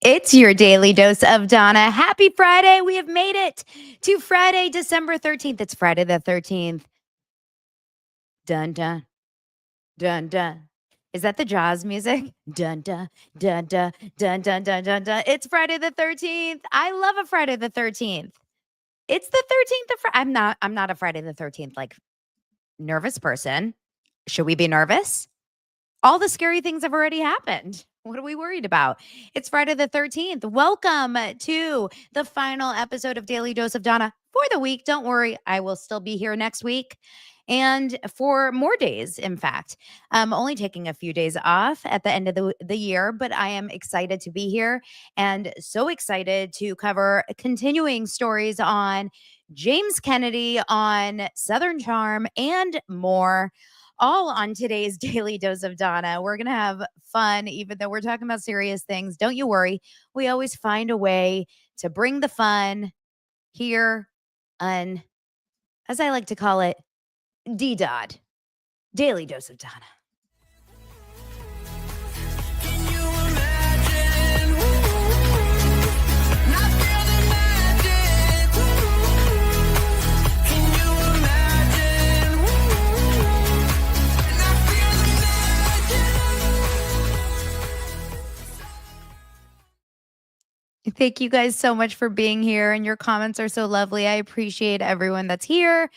It's your daily dose of Donna. Happy Friday. We have made it to Friday, December 13th. It's Friday the 13th. Dun, dun, dun, dun. Is that the Jaws music? Dun, dun, dun, dun, dun, dun, dun, dun, dun. It's Friday the 13th. I love a Friday the 13th. It's the 13th of I'm not a Friday the 13th, like, nervous person. Should we be nervous? All the scary things have already happened. What are we worried about? It's Friday the 13th. Welcome to the final episode of Daily Dose of Donna for the week. Don't worry, I will still be here next week and for more days, in fact. I'm only taking a few days off at the end of the year, but I am excited to be here and so excited to cover continuing stories on James Kennedy, on Southern Charm, and more, all on today's Daily Dose of Donna. We're going to have fun, even though we're talking about serious things. Don't you worry. We always find a way to bring the fun here on, as I like to call it, D-Dod. Daily Dose of Donna. Thank you guys so much for being here, and your comments are so lovely. I appreciate everyone that's here.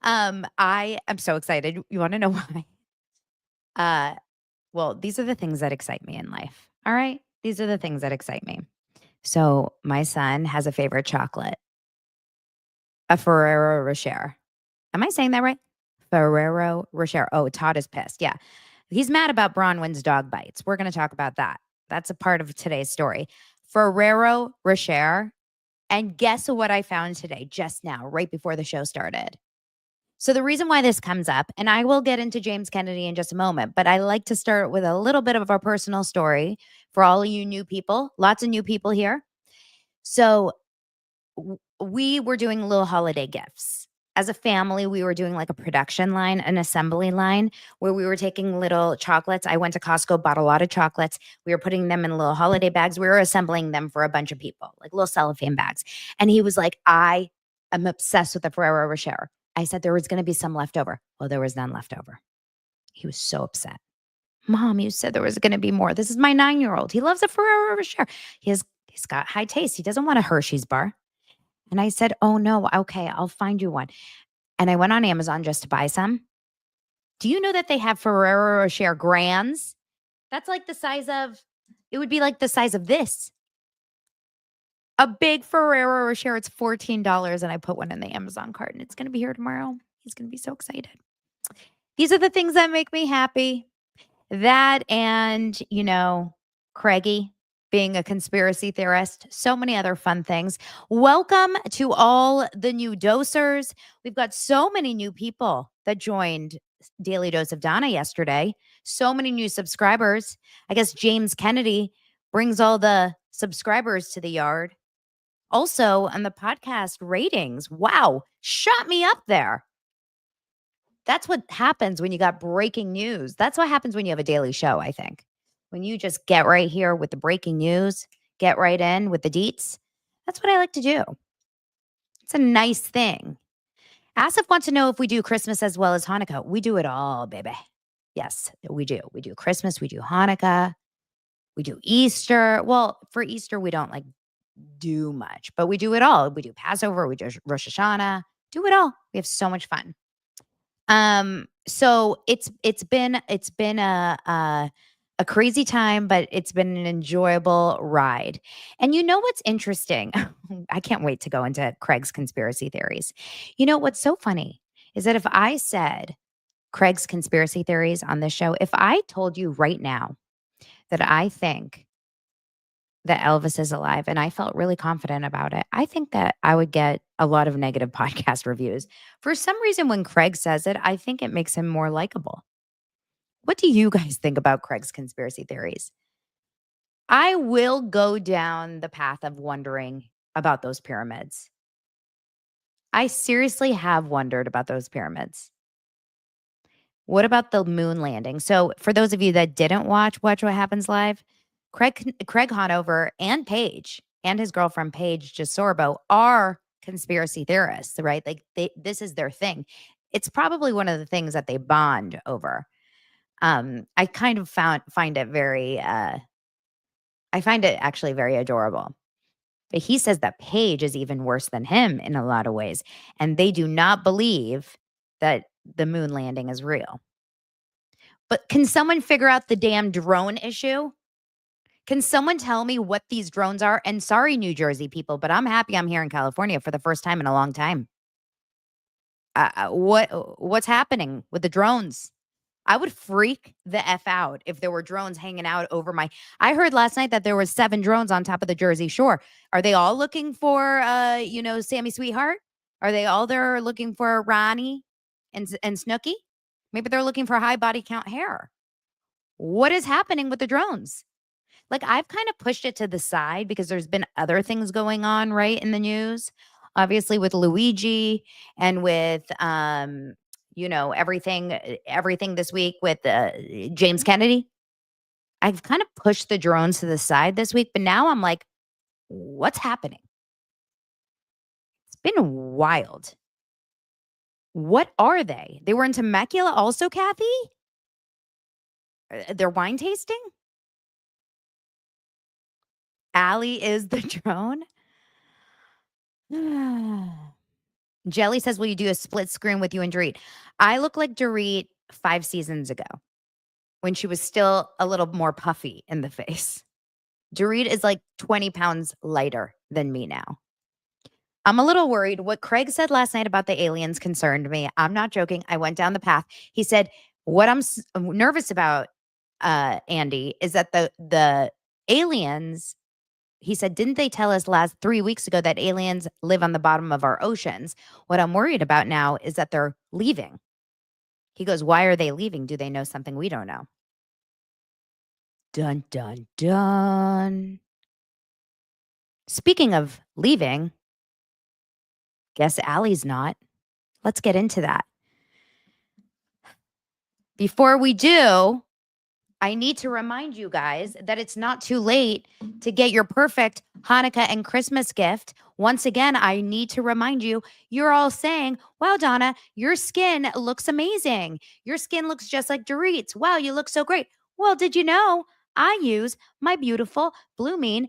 I am so excited. You want to know why? Well, these are the things that excite me in life. All right? These are the things that excite me. So, my son has a favorite chocolate, a Ferrero Rocher. Am I saying that right? Ferrero Rocher. Oh, Todd is pissed. Yeah. He's mad about Bronwyn's dog bites. We're going to talk about that. That's a part of today's story. Ferrero Rocher. And guess what I found today, just now, right before the show started? So the reason why this comes up, and I will get into James Kennedy in just a moment, but I like to start with a little bit of our personal story for all of you new people, lots of new people here. So we were doing little holiday gifts. As a family, we were doing like a production line, an assembly line where we were taking little chocolates. I went to Costco, bought a lot of chocolates. We were putting them in little holiday bags. We were assembling them for a bunch of people, like little cellophane bags. And he was like, I am obsessed with the Ferrero Rocher. I said there was going to be some left over. Well, there was none left over. He was so upset. Mom, you said there was going to be more. This is my 9-year-old. He loves a Ferrero Rocher. He's got high taste. He doesn't want a Hershey's bar. And I said, oh no, okay, I'll find you one. And I went on Amazon just to buy some. Do you know that they have Ferrero Rocher Grands? That's like the size of, it would be like the size of this. A big Ferrero Rocher, it's $14. And I put one in the Amazon cart and it's going to be here tomorrow. He's going to be so excited. These are the things that make me happy. That and, Craigie being a conspiracy theorist, so many other fun things. Welcome to all the new dosers. We've got so many new people that joined Daily Dose of Donna yesterday. So many new subscribers. I guess James Kennedy brings all the subscribers to the yard. Also, on the podcast ratings, wow, shot me up there. That's what happens when you got breaking news. That's what happens when you have a daily show, I think. When you just get right here with the breaking news, get right in with the deets. That's what I like to do. It's a nice thing. Asif wants to know if we do Christmas as well as Hanukkah. We do it all, baby. Yes, we do. We do Christmas. We do Hanukkah. We do Easter. Well, for Easter, we don't do much, but we do it all. We do Passover. We do Rosh Hashanah. Do it all. We have so much fun. So it's been a crazy time, but it's been an enjoyable ride. And you know what's interesting? I can't wait to go into Craig's conspiracy theories. You know what's so funny is that if I said Craig's conspiracy theories on this show, if I told you right now that I think that Elvis is alive and I felt really confident about it, I think that I would get a lot of negative podcast reviews. For some reason, when Craig says it, I think it makes him more likable. What do you guys think about Craig's conspiracy theories? I will go down the path of wondering about those pyramids. I seriously have wondered about those pyramids. What about the moon landing? So for those of you that didn't watch What Happens Live, Craig Hanover and Paige and his girlfriend Paige Desorbo are conspiracy theorists, right? Like this is their thing. It's probably one of the things that they bond over. I kind of find it very I find it actually very adorable. But he says that Paige is even worse than him in a lot of ways, and they do not believe that the moon landing is real. But can someone figure out the damn drone issue? Can someone tell me what these drones are? And sorry, New Jersey people, but I'm happy I'm here in California for the first time in a long time. What's happening with the drones? I would freak the F out if there were drones hanging out over my. I heard last night that there was 7 drones on top of the Jersey Shore. Are they all looking for Sammy Sweetheart? Are they all there looking for Ronnie and Snooky? Maybe they're looking for high body count hair. What is happening with the drones? Like, I've kind of pushed it to the side because there's been other things going on, right, in the news. Obviously with Luigi and with everything this week with James Kennedy. I've kind of pushed the drones to the side this week, but now I'm like, what's happening? It's been wild. What are they? They were in Temecula also, Kathy? They're wine tasting? Allie is the drone? Jelly says, will you do a split screen with you and Dorit? I look like Dorit 5 seasons ago when she was still a little more puffy in the face. Dorit is like 20 pounds lighter than me now. I'm a little worried. What Craig said last night about the aliens concerned me. I'm not joking. I went down the path. He said, what I'm nervous about, Andy, is that the aliens, he said, didn't they tell us 3 weeks ago that aliens live on the bottom of our oceans? What I'm worried about now is that they're leaving. He goes, why are they leaving? Do they know something we don't know? Dun, dun, dun. Speaking of leaving, guess Allie's not. Let's get into that. Before we do, I need to remind you guys that it's not too late to get your perfect Hanukkah and Christmas gift. Once again, I need to remind you, you're all saying, wow, Donna, your skin looks amazing. Your skin looks just like Dorit's. Wow, you look so great. Well, did you know I use my beautiful Blumene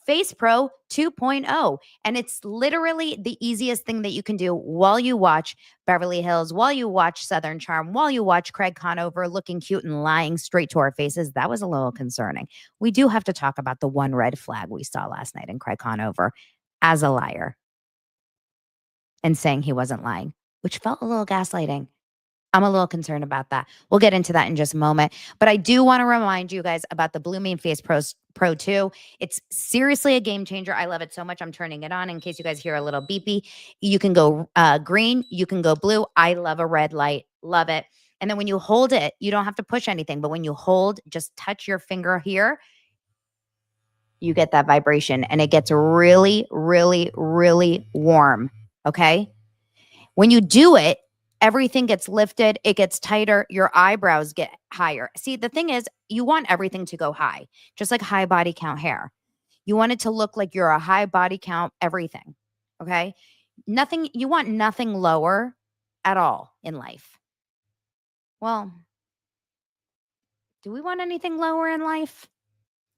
Face Pro 2.0. And it's literally the easiest thing that you can do while you watch Beverly Hills, while you watch Southern Charm, while you watch Craig Conover looking cute and lying straight to our faces. That was a little concerning. We do have to talk about the one red flag we saw last night in Craig Conover as a liar and saying he wasn't lying, which felt a little gaslighting. I'm a little concerned about that. We'll get into that in just a moment. But I do want to remind you guys about the Blumene Face Pro 2. It's seriously a game changer. I love it so much. I'm turning it on in case you guys hear a little beepy. You can go green. You can go blue. I love a red light. Love it. And then when you hold it, you don't have to push anything. But when you hold, just touch your finger here, you get that vibration. And it gets really, really, really warm. Okay? When you do it, everything gets lifted. It gets tighter. Your eyebrows get higher. See, the thing is, you want everything to go high, just like high body count hair. You want it to look like you're a high body count everything. Okay. You want nothing lower at all in life. Well, do we want anything lower in life?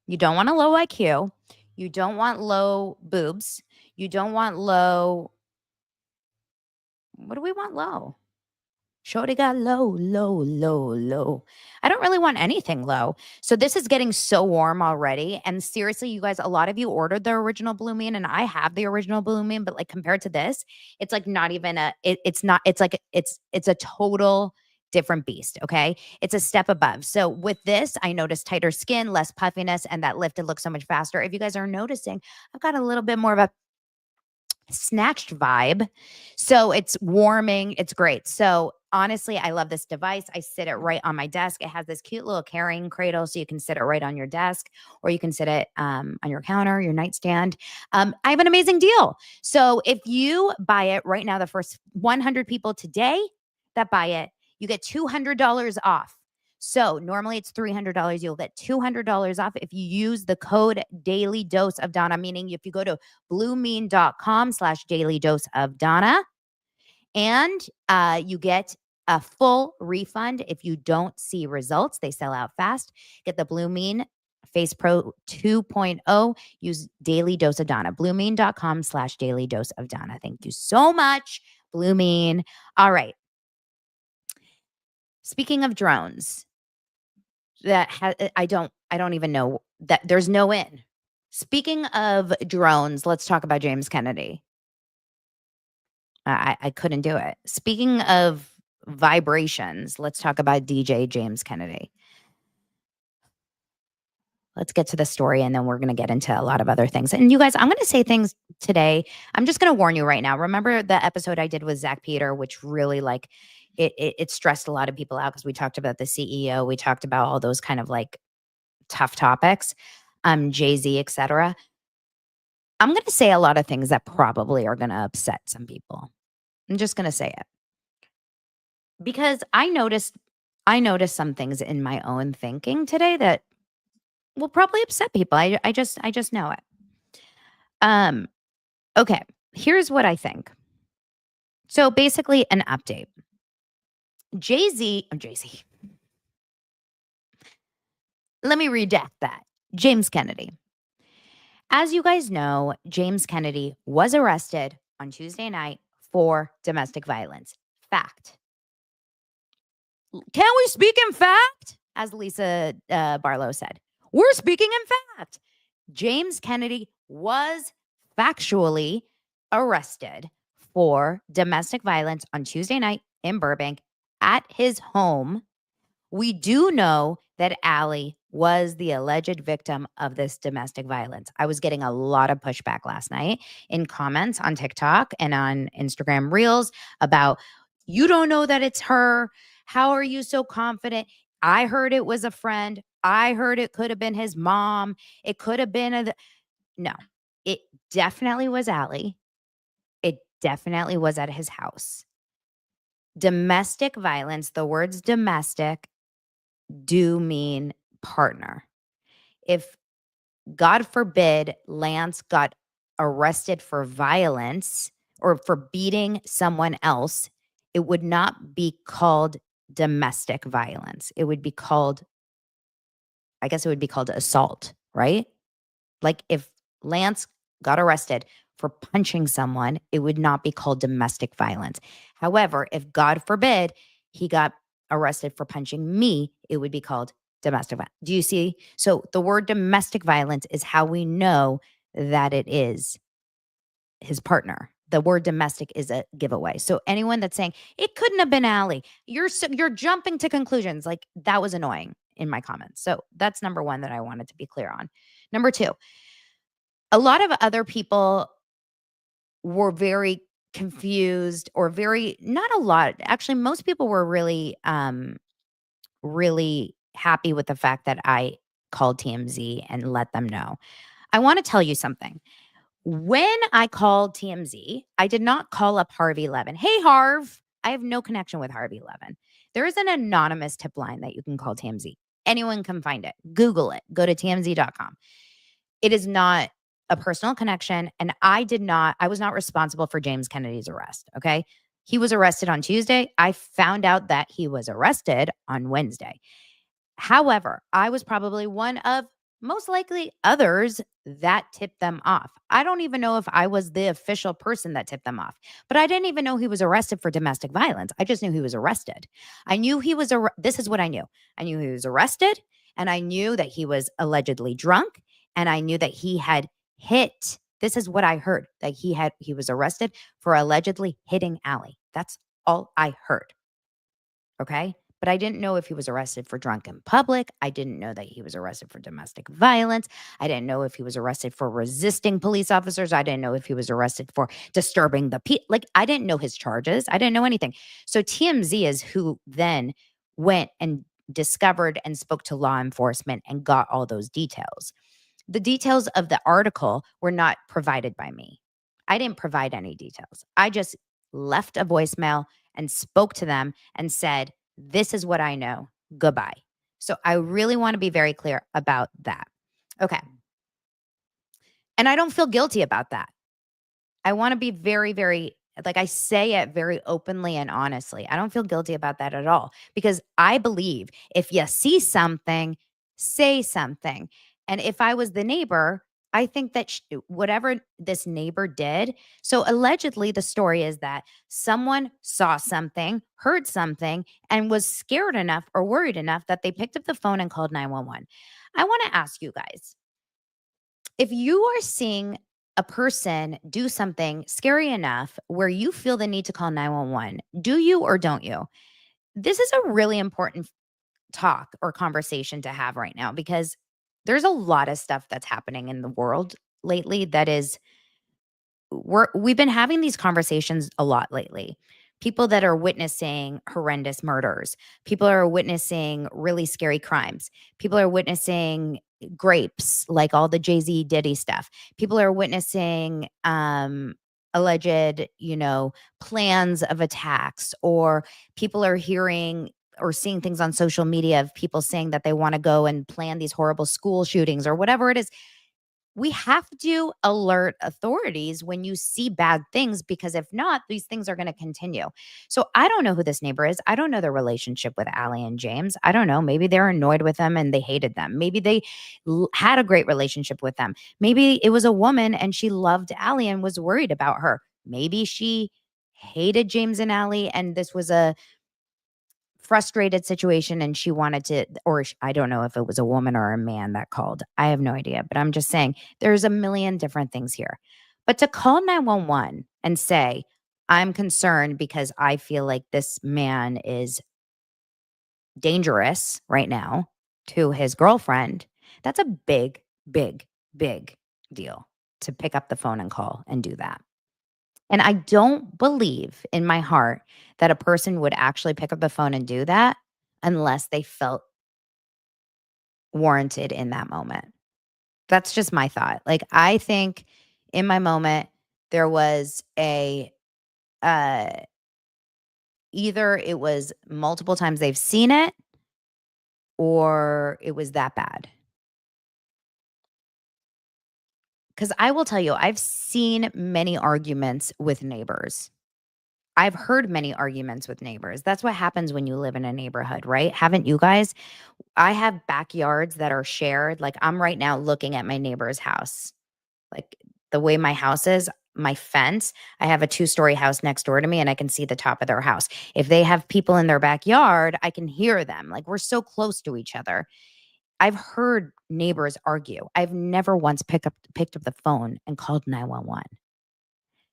You don't want a low IQ. You don't want low boobs. You don't want low. What do we want low? Shorty got low, low, low, low. I don't really want anything low. So this is getting so warm already. And seriously, you guys, a lot of you ordered the original Blumene, and I have the original Blumene, but like compared to this, it's like not even it's not, it's like, it's a total different beast. Okay. It's a step above. So with this, I noticed tighter skin, less puffiness, and that lifted looks so much faster. If you guys are noticing, I've got a little bit more of a snatched vibe. So it's warming. It's great. So honestly, I love this device. I sit it right on my desk. It has this cute little carrying cradle, so you can sit it right on your desk, or you can sit it on your counter, your nightstand. I have an amazing deal. So if you buy it right now, the first 100 people today that buy it, you get $200 off. So normally it's $300. You'll get $200 off if you use the code Daily Dose of Donna, meaning if you go to blumene.com/Daily Dose of Donna, and you get a full refund if you don't see results. They sell out fast. Get the Blumene Face Pro 2.0. Use Daily Dose of Donna. Blumene.com/Daily Dose of Donna. Thank you so much, Blumene. All right. Speaking of drones, I don't even know that there's no in. Speaking of drones, let's talk about James Kennedy. I couldn't do it. Speaking of vibrations, let's talk about DJ James Kennedy. Let's get to the story, and then we're going to get into a lot of other things. And you guys, I'm going to say things today. I'm just going to warn you right now. Remember the episode I did with Zach Peter, which really like it stressed a lot of people out because we talked about the CEO. We talked about all those kind of like tough topics, Jay-Z, etc. I'm going to say a lot of things that probably are going to upset some people. I'm just going to say it because I noticed some things in my own thinking today that will probably upset people. I just know it. Okay, here's what I think. So basically an update. Jay-Z. Let me redact that. James Kennedy. As you guys know, James Kennedy was arrested on Tuesday night for domestic violence. Fact. Can we speak in fact? As Lisa Barlow said. We're speaking in fact. James Kennedy was factually arrested for domestic violence on Tuesday night in Burbank at his home. We do know that Allie was the alleged victim of this domestic violence. I was getting a lot of pushback last night in comments on TikTok and on Instagram Reels about, you don't know that it's her. How are you so confident? I heard it was a friend. I heard it could have been his mom. It could have been no, it definitely was Allie. It definitely was at his house. Domestic violence, the words domestic do mean partner. If, God forbid, Lance got arrested for violence or for beating someone else, it would not be called domestic violence. It would be called, I guess it would be called assault, right? Like if Lance got arrested for punching someone, it would not be called domestic violence. However, if God forbid he got arrested for punching me, it would be called domestic violence. Do you see? So the word domestic violence is how we know that it is his partner. The word domestic is a giveaway. So anyone that's saying it couldn't have been Allie, you're jumping to conclusions. Like that was annoying in my comments. So that's number one that I wanted to be clear on. Number two, a lot of other people were very confused or not a lot. Actually, most people were really, really happy with the fact that I called TMZ and let them know. I want to tell you something. When I called TMZ, I did not call up Harvey Levin. Hey, Harv. I have no connection with Harvey Levin. There is an anonymous tip line that you can call TMZ. Anyone can find it. Google it. Go to tmz.com. It is not a personal connection. And I was not responsible for James Kennedy's arrest. Okay. He was arrested on Tuesday. I found out that he was arrested on Wednesday. However, I was probably one of most likely others that tipped them off. I don't even know if I was the official person that tipped them off, but I didn't even know he was arrested for domestic violence. I just knew he was arrested. I knew he was, this is what I knew. I knew he was arrested, and I knew that he was allegedly drunk, and I knew that he had hit. This is what I heard, that he was arrested for allegedly hitting Allie. That's all I heard. Okay. But I didn't know if he was arrested for drunk in public. I didn't know that he was arrested for domestic violence. I didn't know if he was arrested for resisting police officers. I didn't know if he was arrested for disturbing the peace. Like, I didn't know his charges. I didn't know anything. So TMZ is who then went and discovered and spoke to law enforcement and got all those details. The details of the article were not provided by me. I didn't provide any details. I just left a voicemail and spoke to them and said, this is what I know. Goodbye. So I really want to be very clear about that. Okay. And I don't feel guilty about that. I want to be very, very, like I say it very openly and honestly. I don't feel guilty about that at all because I believe if you see something, say something. And if I was the neighbor, I think that whatever this neighbor did, so allegedly the story is that someone saw something, heard something, and was scared enough or worried enough that they picked up the phone and called 911. I want to ask you guys, if you are seeing a person do something scary enough where you feel the need to call 911, do you or don't you? This is a really important talk or conversation to have right now because there's a lot of stuff that's happening in the world lately that is we've been having these conversations a lot lately. People that are witnessing horrendous murders, people are witnessing really scary crimes, people are witnessing grapes, like all the Jay-Z Diddy stuff. People are witnessing alleged, plans of attacks, or people are hearing or seeing things on social media of people saying that they want to go and plan these horrible school shootings or whatever it is. We have to alert authorities when you see bad things because if not, these things are going to continue. So I don't know who this neighbor is. I don't know their relationship with Allie and James. I don't know. Maybe they're annoyed with them and they hated them. Maybe they had a great relationship with them. Maybe it was a woman and she loved Allie and was worried about her. Maybe she hated James and Allie and this was a frustrated situation and she wanted to, or I don't know if it was a woman or a man that called. I have no idea, but I'm just saying there's a million different things here. But to call 911 and say, I'm concerned because I feel like this man is dangerous right now to his girlfriend, that's a big, big, big deal to pick up the phone and call and do that. And I don't believe in my heart that a person would actually pick up the phone and do that unless they felt warranted in that moment. That's just my thought. Like, I think in my moment, there was uh, either it was multiple times they've seen it or it was that bad. Because I will tell you, I've seen many arguments with neighbors. I've heard many arguments with neighbors. That's what happens when you live in a neighborhood, right? Haven't you guys? I have backyards that are shared. Like I'm right now looking at my neighbor's house. Like the way my house is, my fence, I have a two-story house next door to me and I can see the top of their house. If they have people in their backyard, I can hear them. Like we're so close to each other. I've heard neighbors argue. I've never once picked up the phone and called 911.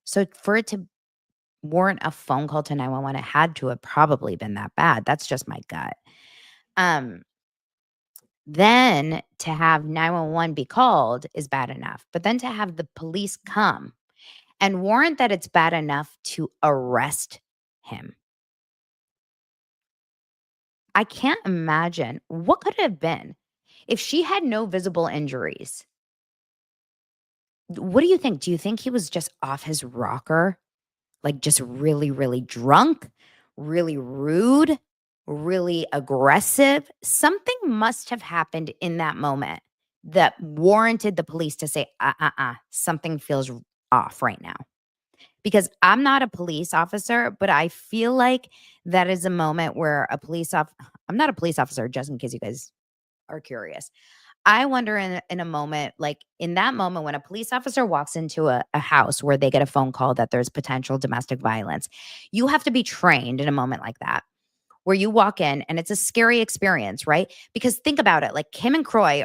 So for it to warrant a phone call to 911, it had to have probably been that bad. That's just my gut. Um, then to have 911 be called is bad enough. But then to have the police come and warrant that it's bad enough to arrest him. I can't imagine what could it have been if she had no visible injuries. What do you think? Do you think he was just off his rocker? Like just really, really drunk, really rude, really aggressive? Something must have happened in that moment that warranted the police to say, something feels off right now. Because I'm not a police officer, but I feel like that is a moment where I'm not a police officer, just in case you guys are curious. I wonder in a moment, like in that moment when a police officer walks into a house where they get a phone call that there's potential domestic violence, you have to be trained in a moment like that, where you walk in and it's a scary experience, right? Because think about it, like Kim and Croy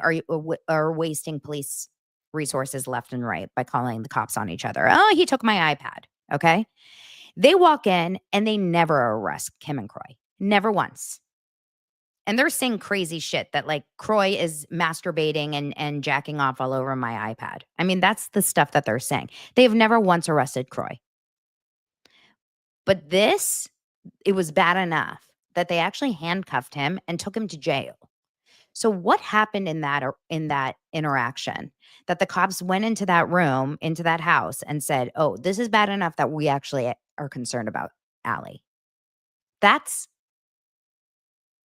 are wasting police resources left and right by calling the cops on each other. Oh, he took my iPad. Okay. They walk in and they never arrest Kim and Croy. Never once. And they're saying crazy shit that like Croy is masturbating and jacking off all over my iPad. I mean, that's the stuff that they're saying. They've never once arrested Croy. But this, it was bad enough that they actually handcuffed him and took him to jail. So what happened in that interaction that the cops went into that room, into that house and said, "Oh, this is bad enough that we actually are concerned about Allie."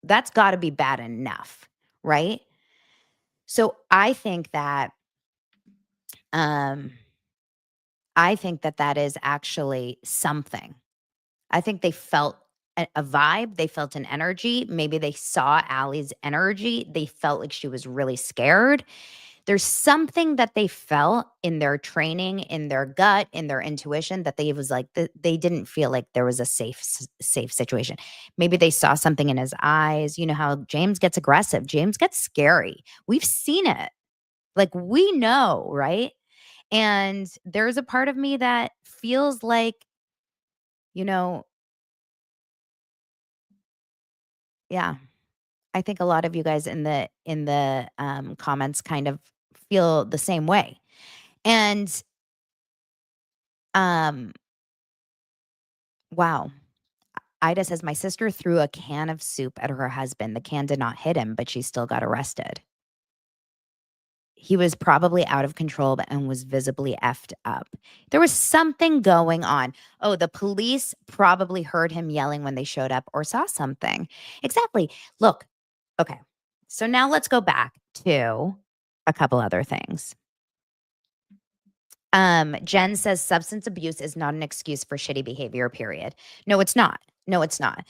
That's got to be bad enough. right? So um, I think that that is actually something. I think they felt a vibe, they felt an energy. Maybe they saw Allie's energy. They felt like she was really scared. There's something that they felt in their training, in their gut, in their intuition that they was like they didn't feel like there was a safe situation. Maybe they saw something in his eyes. You know how James gets aggressive. James gets scary. We've seen it. Like we know, right? And there's a part of me that feels like, you know, yeah, I think a lot of you guys in the comments kind of feel the same way. And um wow. Ida says my sister threw a can of soup at her husband. The can did not hit him, but she still got arrested. He was probably out of control and was visibly effed up. There was something going on. Oh, the police probably heard him yelling when they showed up or saw something. Exactly. Look, okay. So now let's go back to a couple other things. Jen says substance abuse is not an excuse for shitty behavior, period. No, it's not. No, it's not.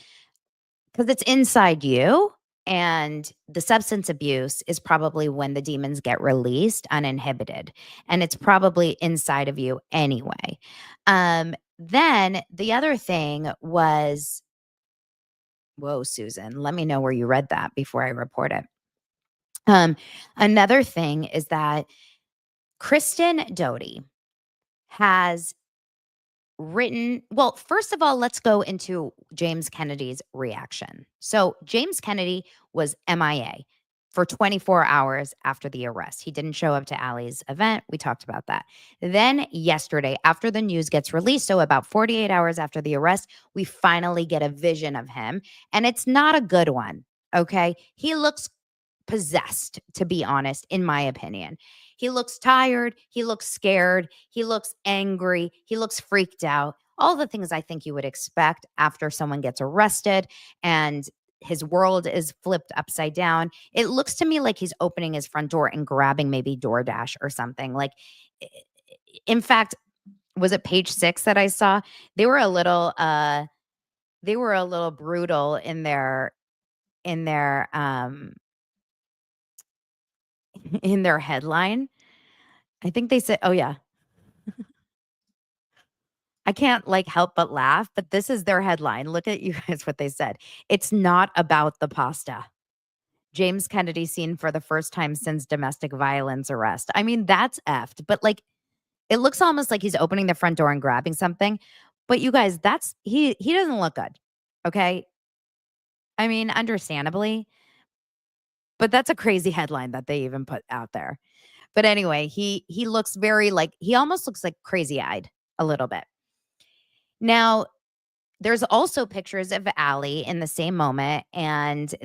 Because it's inside you. And the substance abuse is probably when the demons get released uninhibited. And it's probably inside of you anyway. Then the other thing was, whoa, Susan, let me know where you read that before I report it. Another thing is that Kristen Doty has first of all, let's go into James Kennedy's reaction. So, James Kennedy was MIA for 24 hours after the arrest. He didn't show up to Allie's event. We talked about that. Then, yesterday, after the news gets released, so about 48 hours after the arrest, we finally get a vision of him. And it's not a good one. Okay. He looks possessed, to be honest, in my opinion. He looks tired. He looks scared. He looks angry. He looks freaked out. All the things I think you would expect after someone gets arrested and his world is flipped upside down. It looks to me like he's opening his front door and grabbing maybe DoorDash or something. Like, in fact, was it page 6 that I saw? They were a little brutal in their in their headline. I think they said, oh yeah, I can't like help but laugh, but this is their headline. Look at you guys what they said. It's not about the pasta. James Kennedy seen for the first time since domestic violence arrest. I mean, that's effed, but like it looks almost like he's opening the front door and grabbing something. But you guys, that's he doesn't look good. Okay? I mean, understandably, but that's a crazy headline that they even put out there. But anyway, he looks very like he almost looks like crazy-eyed a little bit. Now, there's also pictures of Allie in the same moment, and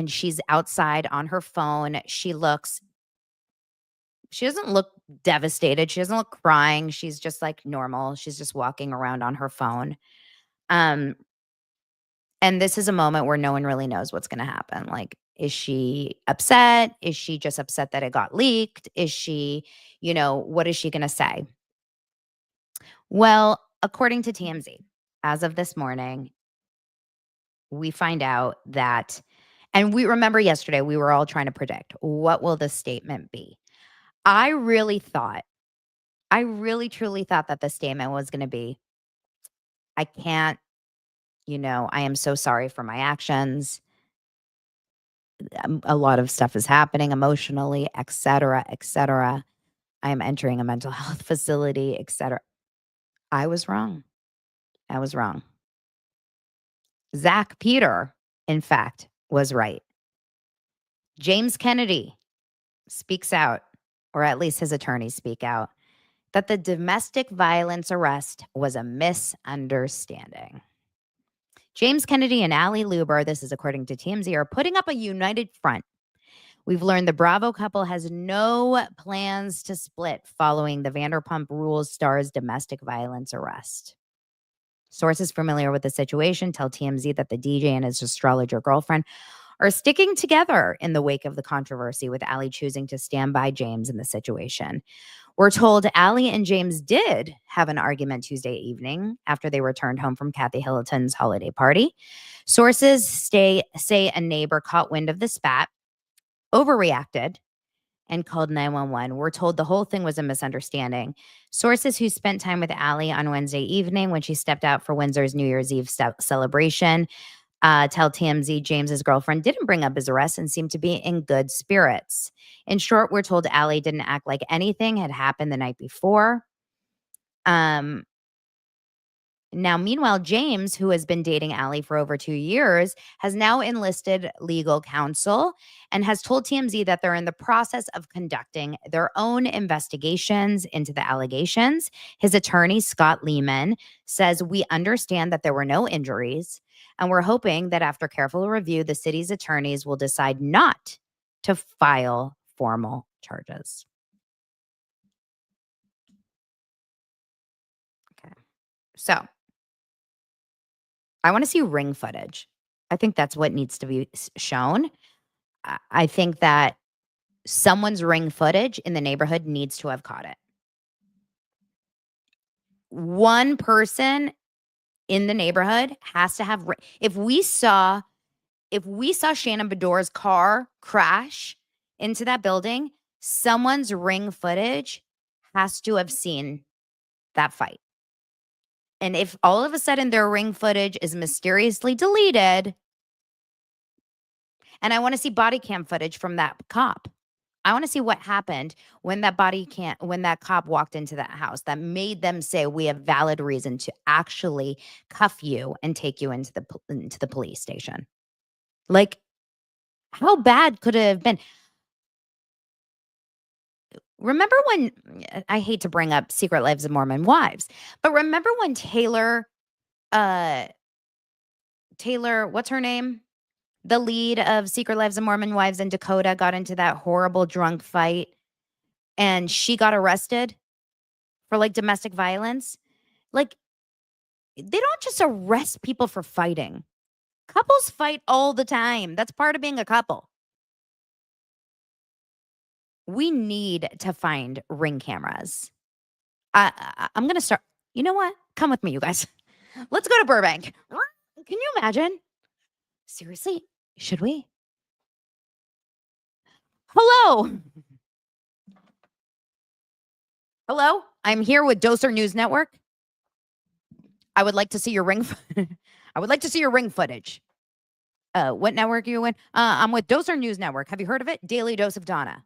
she's outside on her phone. She doesn't look devastated. She doesn't look crying. She's just like normal. She's just walking around on her phone. Um, and this is a moment where no one really knows what's going to happen. Like, is she upset? Is she just upset that it got leaked? Is she, what is she going to say? Well, according to TMZ, as of this morning, we find out that, and we remember yesterday, we were all trying to predict what will the statement be. I really truly thought that the statement was going to be, I can't, I am so sorry for my actions. A lot of stuff is happening emotionally, et cetera, et cetera. I am entering a mental health facility, et cetera. I was wrong. I was wrong. Zach Peter, in fact, was right. James Kennedy speaks out, or at least his attorneys speak out, that the domestic violence arrest was a misunderstanding. James Kennedy and Allie Luber, this is according to TMZ, are putting up a united front. We've learned the Bravo couple has no plans to split following the Vanderpump Rules star's domestic violence arrest. Sources familiar with the situation tell TMZ that the DJ and his astrologer girlfriend are sticking together in the wake of the controversy, with Allie choosing to stand by James in the situation. We're told Allie and James did have an argument Tuesday evening after they returned home from Kathy Hilton's holiday party. Sources say a neighbor caught wind of the spat, overreacted, and called 911. We're told the whole thing was a misunderstanding. Sources who spent time with Allie on Wednesday evening when she stepped out for Windsor's New Year's Eve celebration tell TMZ James's girlfriend didn't bring up his arrest and seemed to be in good spirits. In short, we're told Allie didn't act like anything had happened the night before. Now, meanwhile, James, who has been dating Allie for over 2 years, has now enlisted legal counsel and has told TMZ that they're in the process of conducting their own investigations into the allegations. His attorney, Scott Lehman, says, "We understand that there were no injuries, and we're hoping that after careful review, the city's attorneys will decide not to file formal charges." Okay. So, I want to see ring footage. I think that's what needs to be shown. I think that someone's ring footage in the neighborhood needs to have caught it. One person in the neighborhood has to have if we saw Shannon Bedore's car crash into that building, someone's ring footage has to have seen that fight. And if all of a sudden their ring footage is mysteriously deleted, and I want to see body cam footage from that cop. I want to see what happened when that cop walked into that house that made them say we have valid reason to actually cuff you and take you into the police station. Like, how bad could it have been? Remember when I hate to bring up Secret Lives of Mormon Wives, but remember when uh Taylor, what's her name? The lead of Secret Lives of Mormon Wives in Dakota got into that horrible drunk fight and she got arrested for like domestic violence. Like, they don't just arrest people for fighting. Couples fight all the time. That's part of being a couple. We need to find ring cameras. I'm going to start. You know what? Come with me, you guys. Let's go to Burbank. Can you imagine? Seriously? Should we? Hello. Hello. I'm here with Doser News Network. I would like to see your ring. I would like to see your ring footage. What network are you in? I'm with Doser News Network. Have you heard of it? Daily Dose of Donna.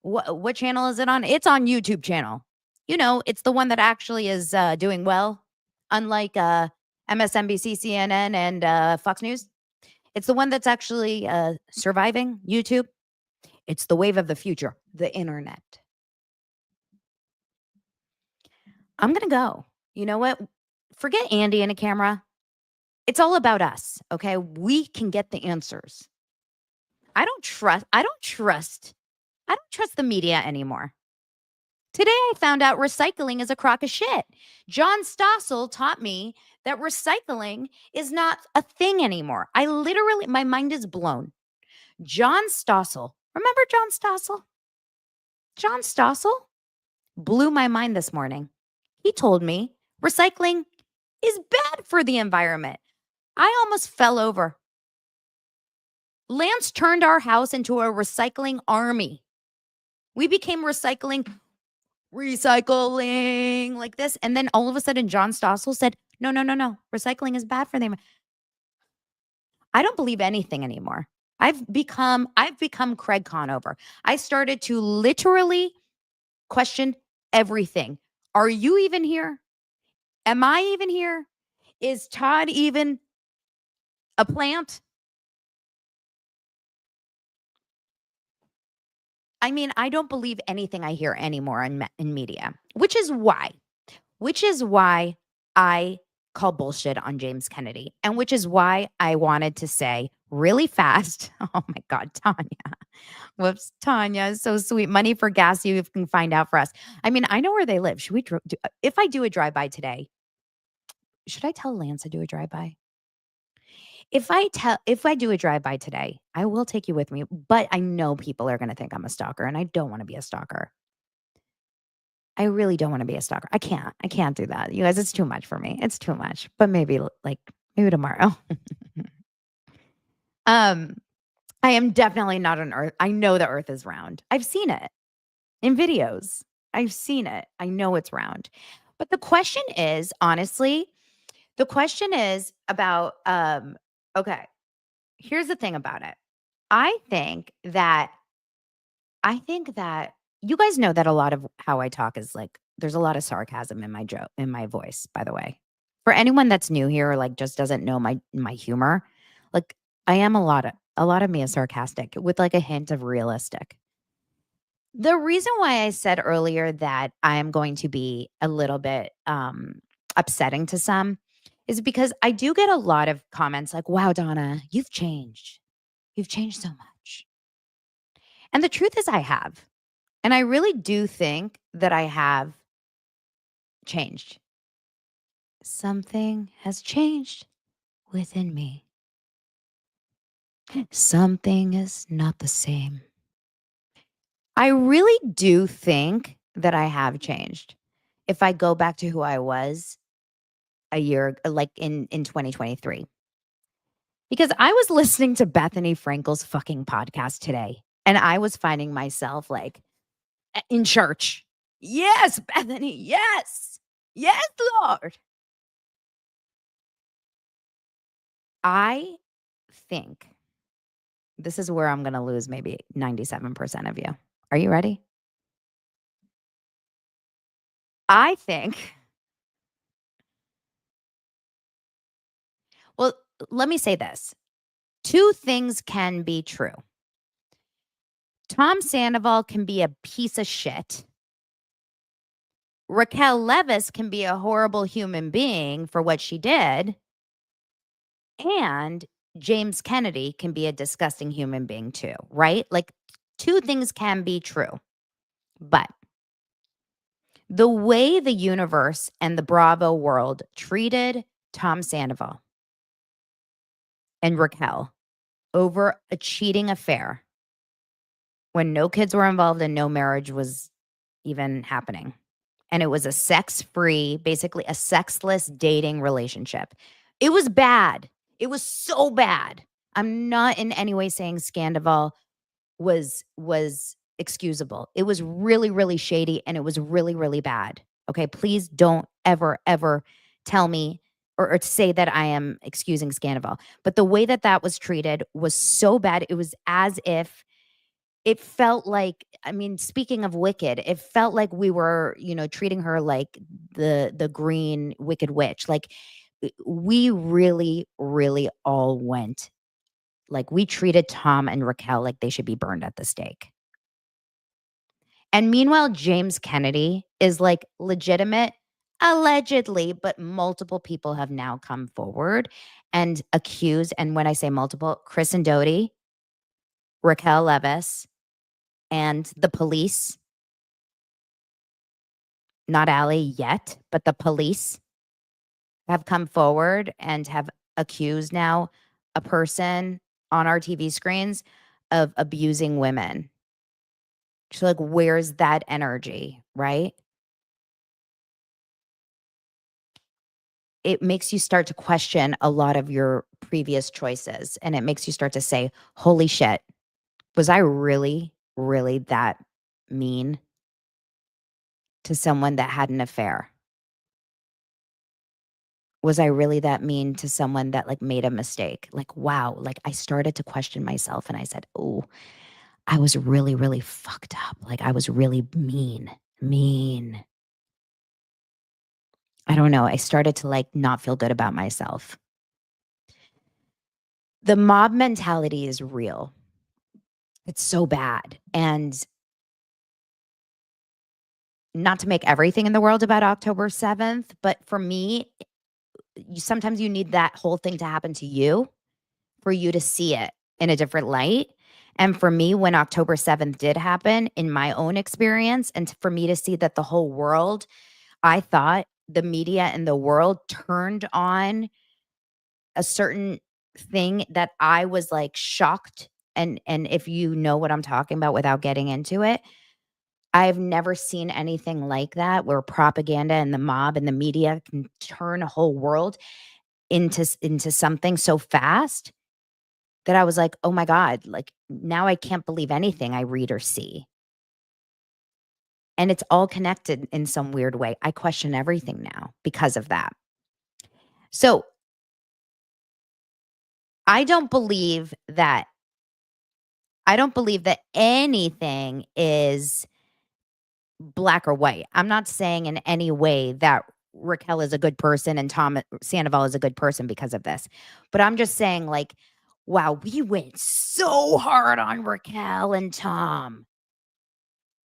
What channel is it on? It's on YouTube channel. You know, it's the one that actually is doing well, unlike MSNBC, CNN, and Fox News. It's the one that's actually surviving YouTube. It's the wave of the future, the internet. I'm going to go. You know what? Forget Andy and a camera. It's all about us, okay? We can get the answers. I don't trust the media anymore. Today I found out recycling is a crock of shit. John Stossel taught me that recycling is not a thing anymore. My mind is blown. John Stossel, remember John Stossel? John Stossel blew my mind this morning. He told me recycling is bad for the environment. I almost fell over. Lance turned our house into a recycling army. We became recycling like this. And then all of a sudden, John Stossel said, no. Recycling is bad for them. I don't believe anything anymore. I've become Craig Conover. I started to literally question everything. Are you even here? Am I even here? Is Todd even a plant? I mean, I don't believe anything I hear anymore in media, which is why I call bullshit on James Kennedy, and which is why I wanted to say really fast, oh my God, Tanya. Whoops, Tanya is so sweet. Money for gas you can find out for us. I mean, I know where they live. Should we if I do a drive-by today, should I tell Lance to do a drive-by? If I do a drive-by today, I will take you with me, but I know people are gonna think I'm a stalker, and I don't wanna be a stalker. I really don't wanna be a stalker. I can't do that. You guys, it's too much for me. It's too much, but maybe, maybe tomorrow. Um, I am definitely not an Earth I know the Earth is round. I've seen it in videos. I've seen it. I know it's round. But the question is, honestly, the question is about, okay, here's the thing about it. I think that I think that you guys know that a lot of how I talk is like there's a lot of sarcasm in my joke in my voice, by the way. For anyone that's new here or like just doesn't know my humor, like I am a lot of me is sarcastic with like a hint of realistic. The reason why I said earlier that I am going to be a little bit upsetting to some is because I do get a lot of comments like, "Wow, Donna, you've changed. You've changed so much." And the truth is I have. And I really do think that I have changed. Something has changed within me. Something is not the same. I really do think that I have changed. If I go back to who I was a year like in 2023. Because I was listening to Bethany Frankel's fucking podcast today and I was finding myself like in church. Yes, Bethany, yes. Yes, Lord. I think this is where I'm going to lose maybe 97% of you. Are you ready? I think, well, let me say this. Two things can be true. Tom Sandoval can be a piece of shit. Raquel Levis can be a horrible human being for what she did. And James Kennedy can be a disgusting human being too, right? Like two things can be true. But the way the universe and the Bravo world treated Tom Sandoval and Raquel over a cheating affair when no kids were involved and no marriage was even happening. And it was a sex-free, basically a sexless dating relationship. It was bad. It was so bad. I'm not in any way saying Scandival was excusable. It was really, really shady and it was really, really bad. Okay. Please don't ever, ever tell me or say that I am excusing Scandival. But the way that that was treated was so bad. It was as if it felt like, I mean, speaking of wicked, it felt like we were, treating her like the green wicked witch. Like we really, really all went like we treated Tom and Raquel like they should be burned at the stake. And meanwhile, James Kennedy is like legitimate, allegedly, but multiple people have now come forward and accused. And when I say multiple, Chris and Doty, Raquel Levis, and the police, not Allie yet, but the police have come forward and have accused now a person on our TV screens of abusing women. So, like, where's that energy, right? It makes you start to question a lot of your previous choices, and it makes you start to say, "Holy shit, was I really, really that mean to someone that had an affair? Was I really that mean to someone that, like, made a mistake?" Like, wow, like, I started to question myself, and I said, "Oh, I was really, really fucked up. Like, I was really mean, mean." I don't know, I started to, like, not feel good about myself. The mob mentality is real. It's so bad, and not to make everything in the world about October 7th, but for me, sometimes you need that whole thing to happen to you for you to see it in a different light. And for me, when October 7th did happen, in my own experience, and for me to see that the whole world, I thought the media and the world turned on a certain thing that I was, like, shocked, and if you know what I'm talking about without getting into it, I've never seen anything like that where propaganda and the mob and the media can turn a whole world into something so fast that I was like, "Oh my god, like, now I can't believe anything I read or see." And it's all connected in some weird way. I question everything now because of that. So, I don't believe that I don't believe that anything is black or white. I'm not saying in any way that Raquel is a good person and Tom Sandoval is a good person because of this. But I'm just saying, like, wow, we went so hard on Raquel and Tom.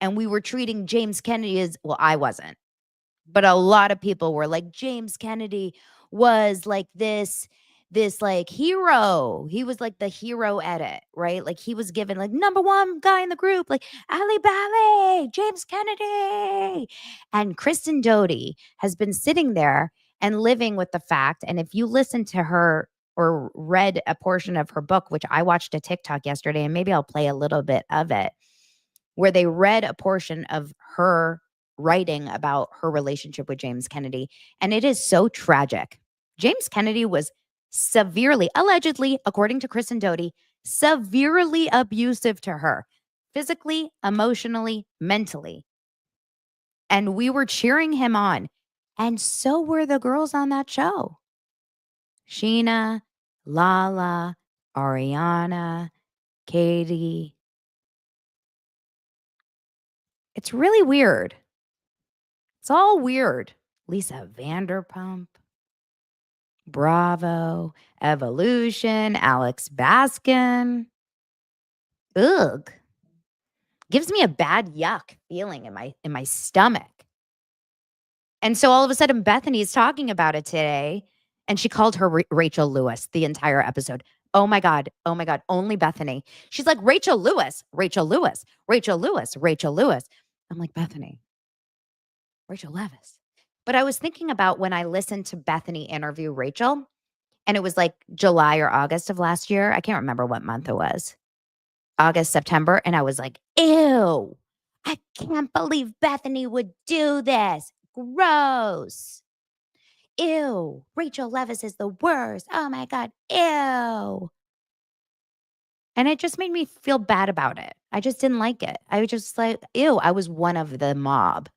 And we were treating James Kennedy as well, I wasn't. But a lot of people were like, James Kennedy was like this like hero. He was like the hero edit, right? Like he was given like number one guy in the group, like Ali Bali, James Kennedy. And Kristen Doty has been sitting there and living with the fact. And if you listen to her or read a portion of her book, which I watched a TikTok yesterday, and maybe I'll play a little bit of it, where they read a portion of her writing about her relationship with James Kennedy, and it is so tragic. James Kennedy was severely, allegedly, according to Kristen Doty, severely abusive to her, physically, emotionally, mentally. And we were cheering him on. And so were the girls on that show. Sheena, Lala, Ariana, Katie. It's really weird. It's all weird. Lisa Vanderpump, Bravo, Evolution, Alex Baskin. Ugh. Gives me a bad yuck feeling in my stomach. And so all of a sudden Bethany is talking about it today and she called her Rachel Lewis the entire episode. Oh my god. Oh my god. Only Bethany. She's like Rachel Lewis, Rachel Lewis, Rachel Lewis, Rachel Lewis. I'm like Bethany, Rachel Levis. But I was thinking about when I listened to Bethany interview Rachel, and it was like July or August of last year. I can't remember what month it was. August, September. And I was like, ew, I can't believe Bethany would do this. Gross. Ew. Rachel Levis is the worst. Oh my God. Ew. And it just made me feel bad about it. I just didn't like it. I was just like, ew, I was one of the mob.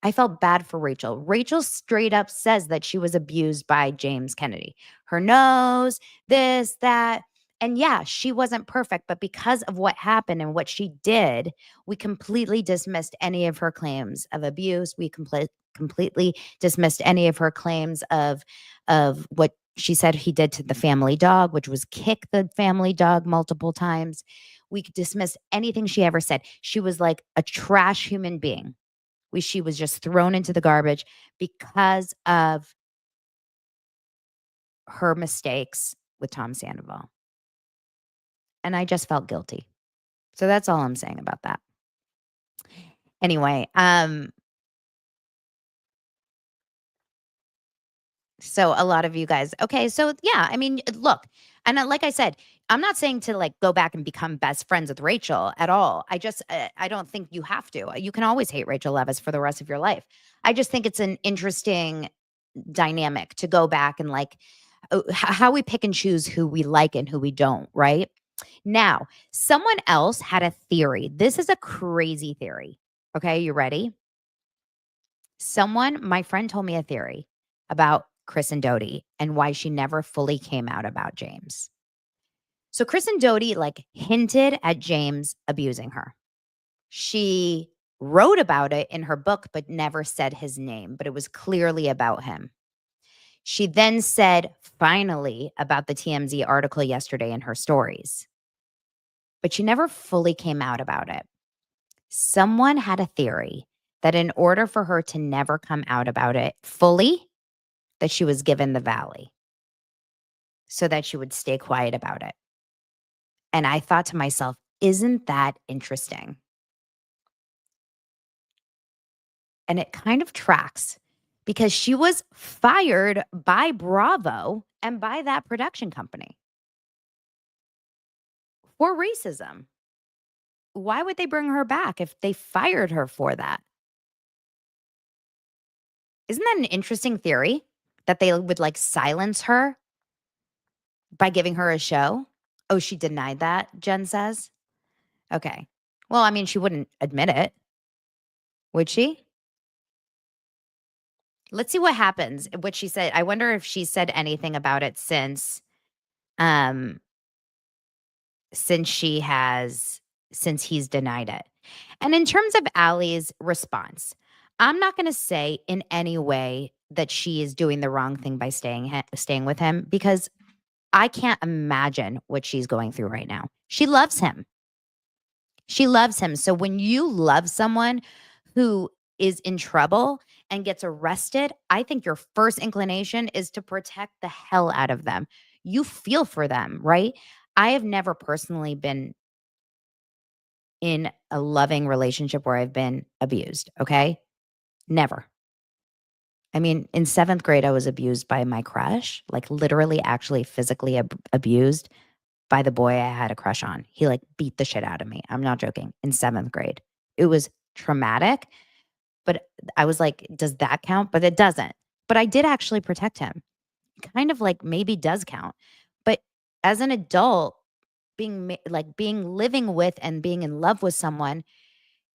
I felt bad for Rachel. Rachel straight up says that she was abused by James Kennedy. Her nose, this, that. And yeah, she wasn't perfect, but because of what happened and what she did, we completely dismissed any of her claims of abuse. We completely dismissed any of her claims of what she said he did to the family dog, which was kick the family dog multiple times. We dismissed anything she ever said. She was like a trash human being. She was just thrown into the garbage because of her mistakes with Tom Sandoval. And I just felt guilty. So that's all I'm saying about that. Anyway, so a lot of you guys, okay, so yeah, I mean, look, and like I said, I'm not saying to like go back and become best friends with Rachel at all. I just, I don't think you have to. You can always hate Rachel Levis for the rest of your life. I just think it's an interesting dynamic to go back and like how we pick and choose who we like and who we don't, right? Now, someone else had a theory. This is a crazy theory. Okay, you ready? My friend told me a theory about Chris and Doty and why she never fully came out about James. So Chris and Doty like hinted at James abusing her. She wrote about it in her book, but never said his name, but it was clearly about him. She then said finally about the TMZ article yesterday in her stories, but she never fully came out about it. Someone had a theory that in order for her to never come out about it fully, that she was given the valley so that she would stay quiet about it. And I thought to myself, isn't that interesting? And it kind of tracks because she was fired by Bravo and by that production company for racism. Why would they bring her back if they fired her for that? Isn't that an interesting theory that they would like silence her by giving her a show? Oh, she denied that, Jen says. Okay. Well, I mean, she wouldn't admit it, would she? Let's see what happens. What she said. I wonder if she said anything about it um since she has since he's denied it. And in terms of Allie's response, I'm not going to say in any way that she is doing the wrong thing by staying with him, because I can't imagine what she's going through right now. She loves him. She loves him. So when you love someone who is in trouble and gets arrested, I think your first inclination is to protect the hell out of them. You feel for them, right? I have never personally been in a loving relationship where I've been abused, okay? Never. I mean, in 7th grade, I was abused by my crush, like literally actually physically abused by the boy I had a crush on. He like beat the shit out of me. I'm not joking. In 7th grade. It was traumatic, but I was like, does that count? But it doesn't. But I did actually protect him. Kind of like maybe does count. But as an adult, being living with and being in love with someone,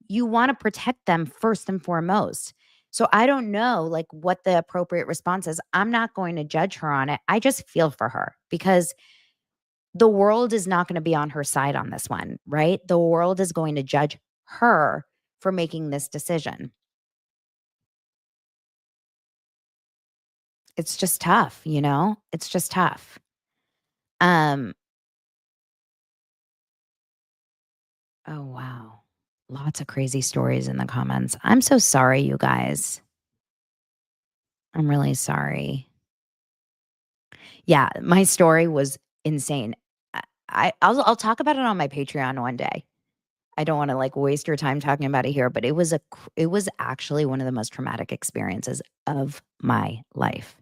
you want to protect them first and foremost. So I don't know like what the appropriate response is. I'm not going to judge her on it. I just feel for her because the world is not going to be on her side on this one, right? The world is going to judge her for making this decision. It's just tough, you know? It's just tough. Um, oh wow. Lots of crazy stories in the comments. I'm so sorry, you guys. I'm really sorry. Yeah, my story was insane. I'll talk about it on my Patreon one day. I don't wanna, like, waste your time talking about it here, but it was actually one of the most traumatic experiences of my life.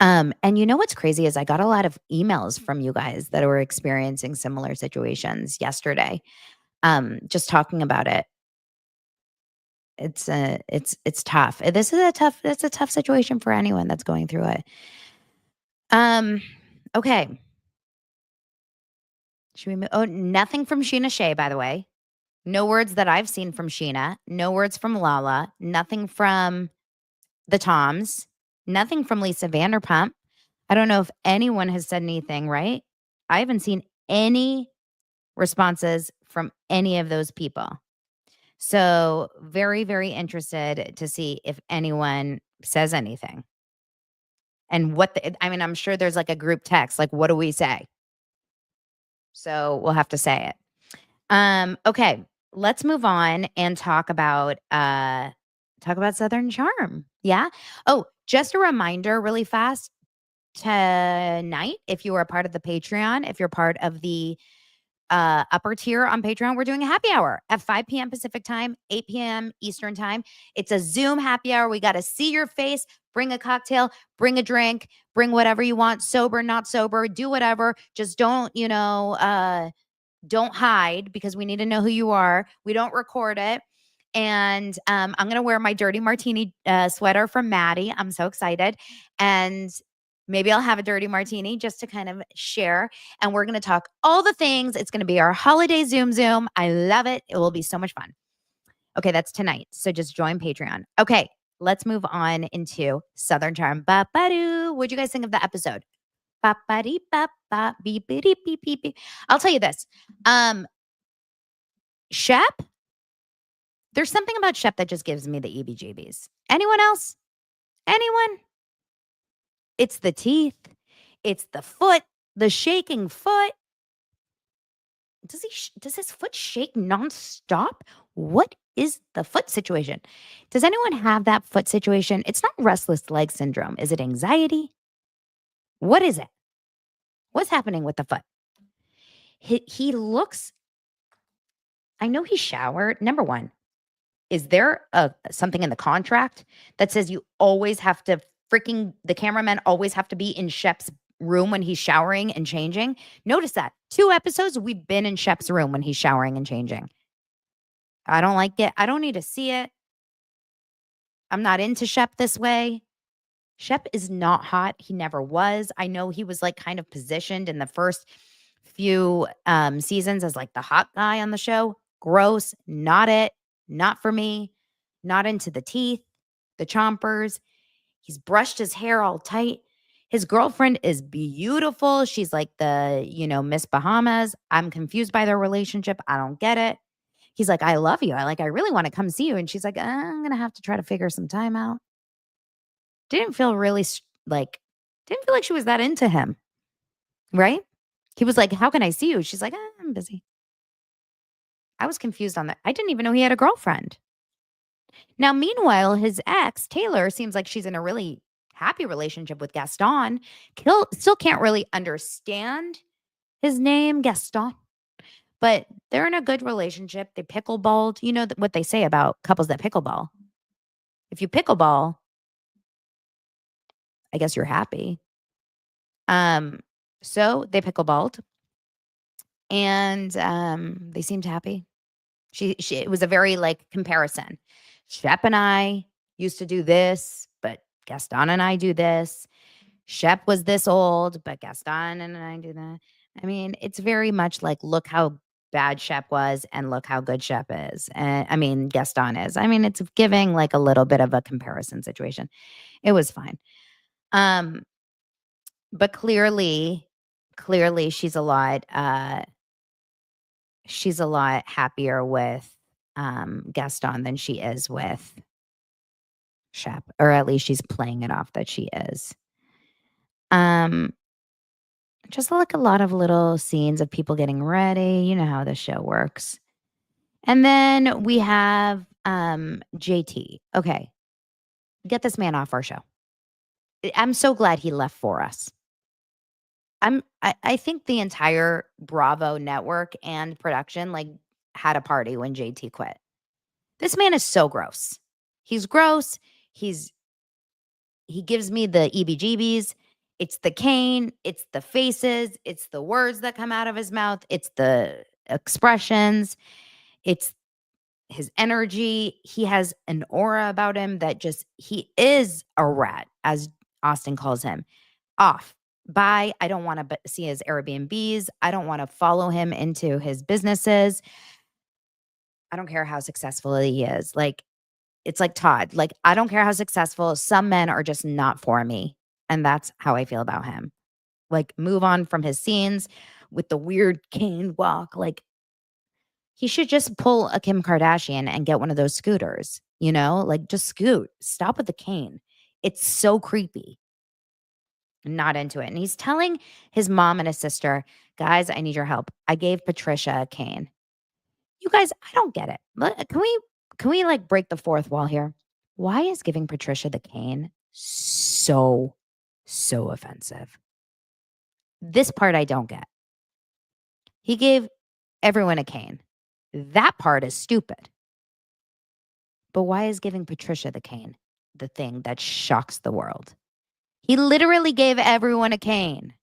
And you know what's crazy is I got a lot of emails from you guys that were experiencing similar situations yesterday, just talking about it. It's tough. It's a tough situation for anyone that's going through it. Um, okay. Should we move? Oh, nothing from Sheena Shea, by the way. No words that I've seen from Sheena. No words from Lala. Nothing from the Toms. Nothing from Lisa Vanderpump. I don't know if anyone has said anything, right? I haven't seen any responses from any of those people. So, very, very interested to see if anyone says anything and I mean, I'm sure there's like a group text, like, what do we say? So, we'll have to say it. Okay, let's move on and talk about Southern Charm. Yeah. Oh, just a reminder really fast. Tonight, if you are a part of the Patreon, if you're part of the upper tier on Patreon, we're doing a happy hour at 5 p.m. Pacific time, 8 p.m. Eastern time. It's a Zoom happy hour. We got to see your face. Bring a cocktail, bring a drink, bring whatever you want, sober, not sober, do whatever. Just don't hide because we need to know who you are. We don't record it. And I'm going to wear my Dirty Martini sweater from Maddie. I'm so excited. And maybe I'll have a Dirty Martini just to kind of share. And we're going to talk all the things. It's going to be our holiday Zoom. I love it. It will be so much fun. Okay, that's tonight. So just join Patreon. Okay, let's move on into Southern Charm. Ba-ba-doo. What'd you guys think of the episode? Ba-ba-dee-ba-ba, beep-a-dee-beep-beep-beep. I'll tell you this. Shep, there's something about Shep that just gives me the EBGBs. Anyone else? Anyone? It's the teeth. It's the foot, the shaking foot. Does his foot shake nonstop? What is the foot situation? Does anyone have that foot situation? It's not restless leg syndrome. Is it anxiety? What is it? What's happening with the foot? He looks, I know he showered. Number one, Is there something in the contract that says you always have to the cameramen always have to be in Shep's room when he's showering and changing? Notice that. 2 episodes, we've been in Shep's room when he's showering and changing. I don't like it. I don't need to see it. I'm not into Shep this way. Shep is not hot. He never was. I know he was, like, kind of positioned in the first few, seasons as, like, the hot guy on the show. Gross. Not it. Not for me. Not into the teeth, the chompers. He's brushed his hair all tight. His girlfriend is beautiful. She's like the, Miss Bahamas. I'm confused by their relationship. I don't get it. He's like, "I love you. I really wanna come see you." And she's like, I'm gonna have to try to figure some time out." Didn't feel really didn't feel like she was that into him, right? He was like, "How can I see you?" She's like, I'm busy." I was confused on that. I didn't even know he had a girlfriend. Now, meanwhile, his ex, Taylor, seems like she's in a really happy relationship with Gaston. Still can't really understand his name, Gaston, but they're in a good relationship. They pickleballed. You know what they say about couples that pickleball. If you pickleball, I guess you're happy. Um, so they pickleballed and they seemed happy. She it was a very like comparison. Shep and I used to do this, but Gaston and I do this. Shep was this old, but Gaston and I do that. I mean, it's very much like look how bad Shep was and look how good Shep is. And I mean, Gaston is. I mean, it's giving like a little bit of a comparison situation. It was fine. Um, but clearly she's a lot happier with Gaston than she is with Shep, or at least she's playing it off that she is. Um, just like a lot of little scenes of people getting ready. You know how the show works. And then we have JT. Okay, get this man off our show. I'm so glad he left for us. I think the entire Bravo network and production like had a party when JT quit. This man is so gross. He's gross. He gives me the EBGBs. It's the cane, it's the faces, it's the words that come out of his mouth, it's the expressions, it's his energy. He has an aura about him that he is a rat, as Austin calls him. Off. Bye. I don't want to see his Airbnbs. I don't want to follow him into his businesses. I don't care how successful he is. Like, it's like Todd. Like, I don't care how successful. Some men are just not for me. And that's how I feel about him. Like, move on from his scenes with the weird cane walk. Like, he should just pull a Kim Kardashian and get one of those scooters, like just scoot. Stop with the cane. It's so creepy. Not into it. And he's telling his mom and his sister, guys, I need your help. I gave Patricia a cane. You guys, I don't get it. Can we like break the fourth wall here? Why is giving Patricia the cane so offensive? This part I don't get. He gave everyone a cane. That part is stupid. But why is giving Patricia the cane the thing that shocks the world? He literally gave everyone a cane.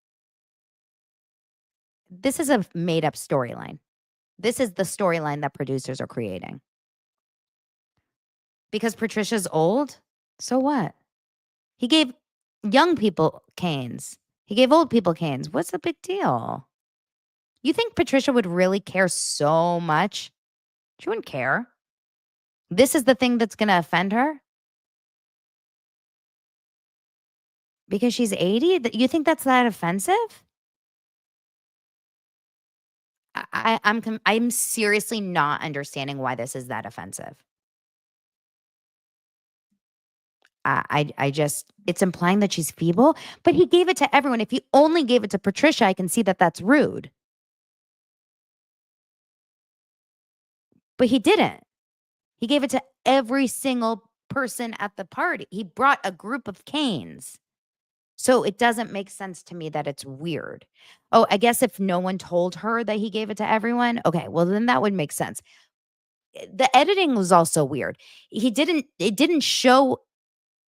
This is a made-up storyline. This is the storyline that producers are creating. Because Patricia's old, so what? He gave young people canes. He gave old people canes. What's the big deal? You think Patricia would really care so much? She wouldn't care. This is the thing that's going to offend her? Because she's 80? You think that's that offensive? I'm seriously not understanding why this is that offensive. I just it's implying that she's feeble, but he gave it to everyone. If he only gave it to Patricia, I can see that that's rude. But he didn't. He gave it to every single person at the party. He brought a group of canes. So it doesn't make sense to me that it's weird. Oh, I guess if no one told her that he gave it to everyone, okay, well then that would make sense. the editing was also weird. It didn't show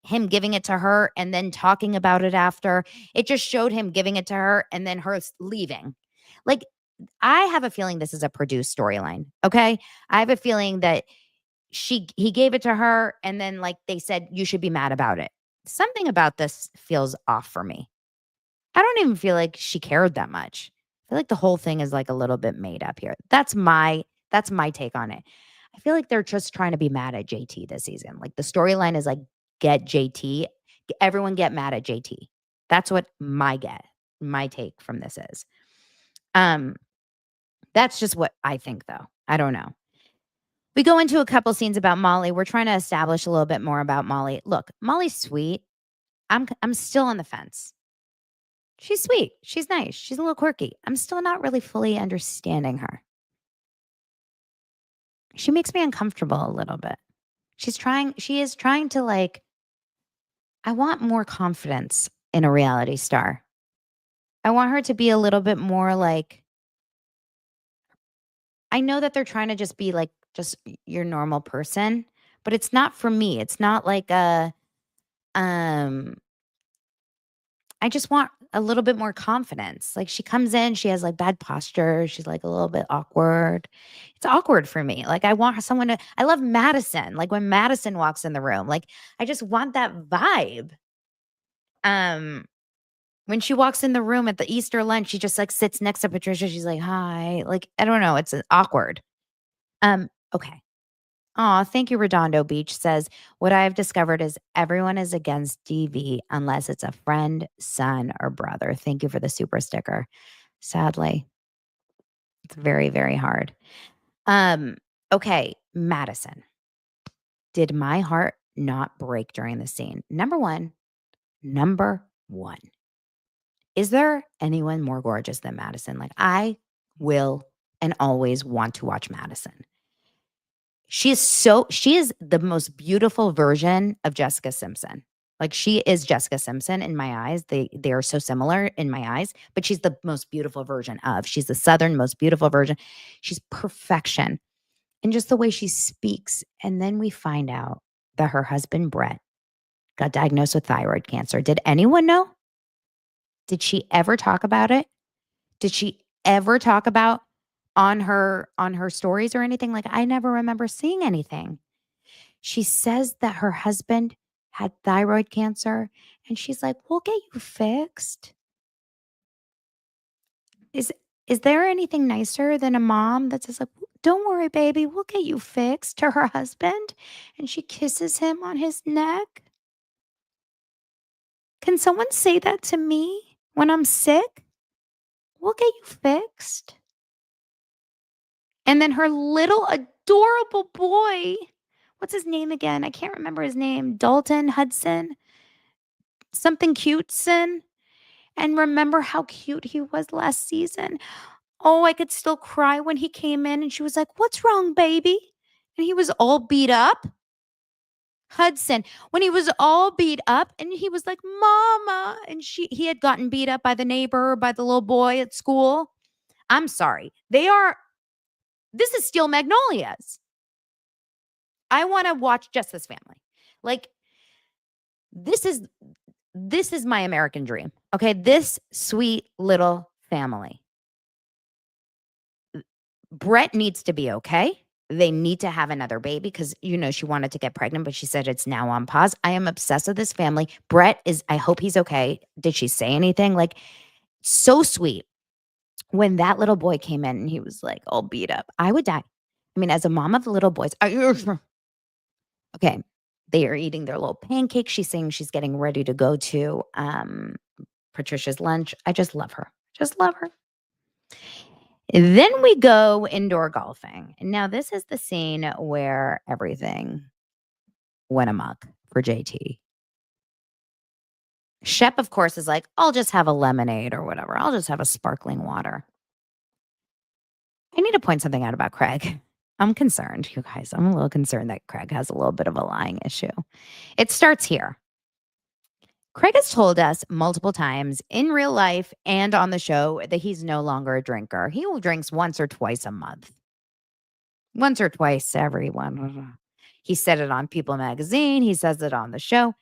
him giving it to her and then talking about it after. It just showed him giving it to her and then her leaving. Like, I have a feeling this is a produced storyline. Okay. I have a feeling that he gave it to her and then like they said, you should be mad about it. Something about this feels off for me. I don't even feel like she cared that much. I feel like the whole thing is like a little bit made up here. That's my take on it. I feel like they're just trying to be mad at JT this season. Like the storyline is like get JT, everyone get mad at JT. That's what my take from this is. Um that's just what I think though. I don't know. We go into a couple scenes about Molly. We're trying to establish a little bit more about Molly. Look, Molly's sweet. I'm still on the fence. She's sweet. She's nice. She's a little quirky. I'm still not really fully understanding her. She makes me uncomfortable a little bit. She is trying to like, I want more confidence in a reality star. I want her to be a little bit more like, I know that they're trying to just be like, just your normal person, but it's not for me. It's not like um, I just want a little bit more confidence. Like she comes in, she has like bad posture. She's like a little bit awkward. It's awkward for me. Like I want someone to, I love Madison. Like when Madison walks in the room, like I just want that vibe. Um, when she walks in the room at the Easter lunch, she just like sits next to Patricia. She's like, hi. Like, I don't know. It's awkward. Okay. Aw, thank you, Redondo Beach says, what I've discovered is everyone is against DV unless it's a friend, son, or brother. Thank you for the super sticker. Sadly, it's very, very hard. Okay, Madison. Did my heart not break during the scene? Number one. Is there anyone more gorgeous than Madison? Like I will and always want to watch Madison. She is the most beautiful version of Jessica Simpson. Like she is Jessica Simpson in my eyes. They are so similar in my eyes, but she's the most beautiful version of. She's the southern most beautiful version. She's perfection. And just the way she speaks. And then we find out that her husband Brett got diagnosed with thyroid cancer. Did anyone know? Did she ever talk about it? Did she ever talk about on her stories or anything? Like I never remember seeing anything. She says that her husband had thyroid cancer and she's like, "We'll get you fixed." Is is there anything nicer than a mom that says like, "Don't worry, baby, we'll get you fixed" to her husband and she kisses him on his neck? Can someone say that to me when I'm sick? "We'll get you fixed." And then her little adorable boy, what's his name again? I can't remember his name. Dalton Hudson, something cuteson. And remember how cute he was last season? Oh, I could still cry when he came in and she was like, "What's wrong, baby?" And he was all beat up. Hudson, when he was all beat up and he was like, "Mama," and he had gotten beat up by the neighbor, by the little boy at school. I'm sorry. This is Steel Magnolias. I want to watch just this family. Like this is my American dream. Okay, this sweet little family. Brett needs to be okay. They need to have another baby because she wanted to get pregnant, but she said it's now on pause. I am obsessed with this family. Brett I hope he's okay. Did she say anything? Like so sweet. When that little boy came in and he was like all beat up, I would die. I mean, as a mom of little boys, okay, they are eating their little pancakes. She's saying she's getting ready to go to Patricia's lunch. I just love her. Just love her. Then we go indoor golfing. Now, this is the scene where everything went amok for JT. Shep, of course, is like, "I'll just have a lemonade or whatever. I'll just have a sparkling water." I need to point something out about Craig. I'm concerned, you guys. I'm a little concerned that Craig has a little bit of a lying issue. It starts here. Craig has told us multiple times in real life and on the show that he's no longer a drinker. He drinks once or twice a month. once or twice, everyone. He said it on People magazine. He says it on the show.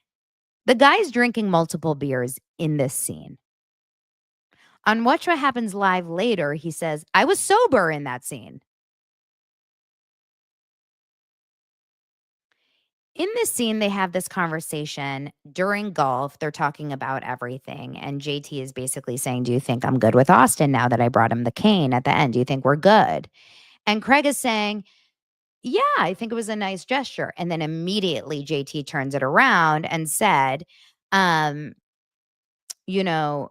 The guy's drinking multiple beers in this scene. On Watch What Happens Live later, he says, I was sober in that scene. In this scene, they have this conversation during golf. They're talking about everything. And JT is basically saying, do you think I'm good with Austin now that I brought him the cane at the end? Do you think we're good? And Craig is saying, yeah, I think it was a nice gesture. And then immediately JT turns it around and said, um, you know,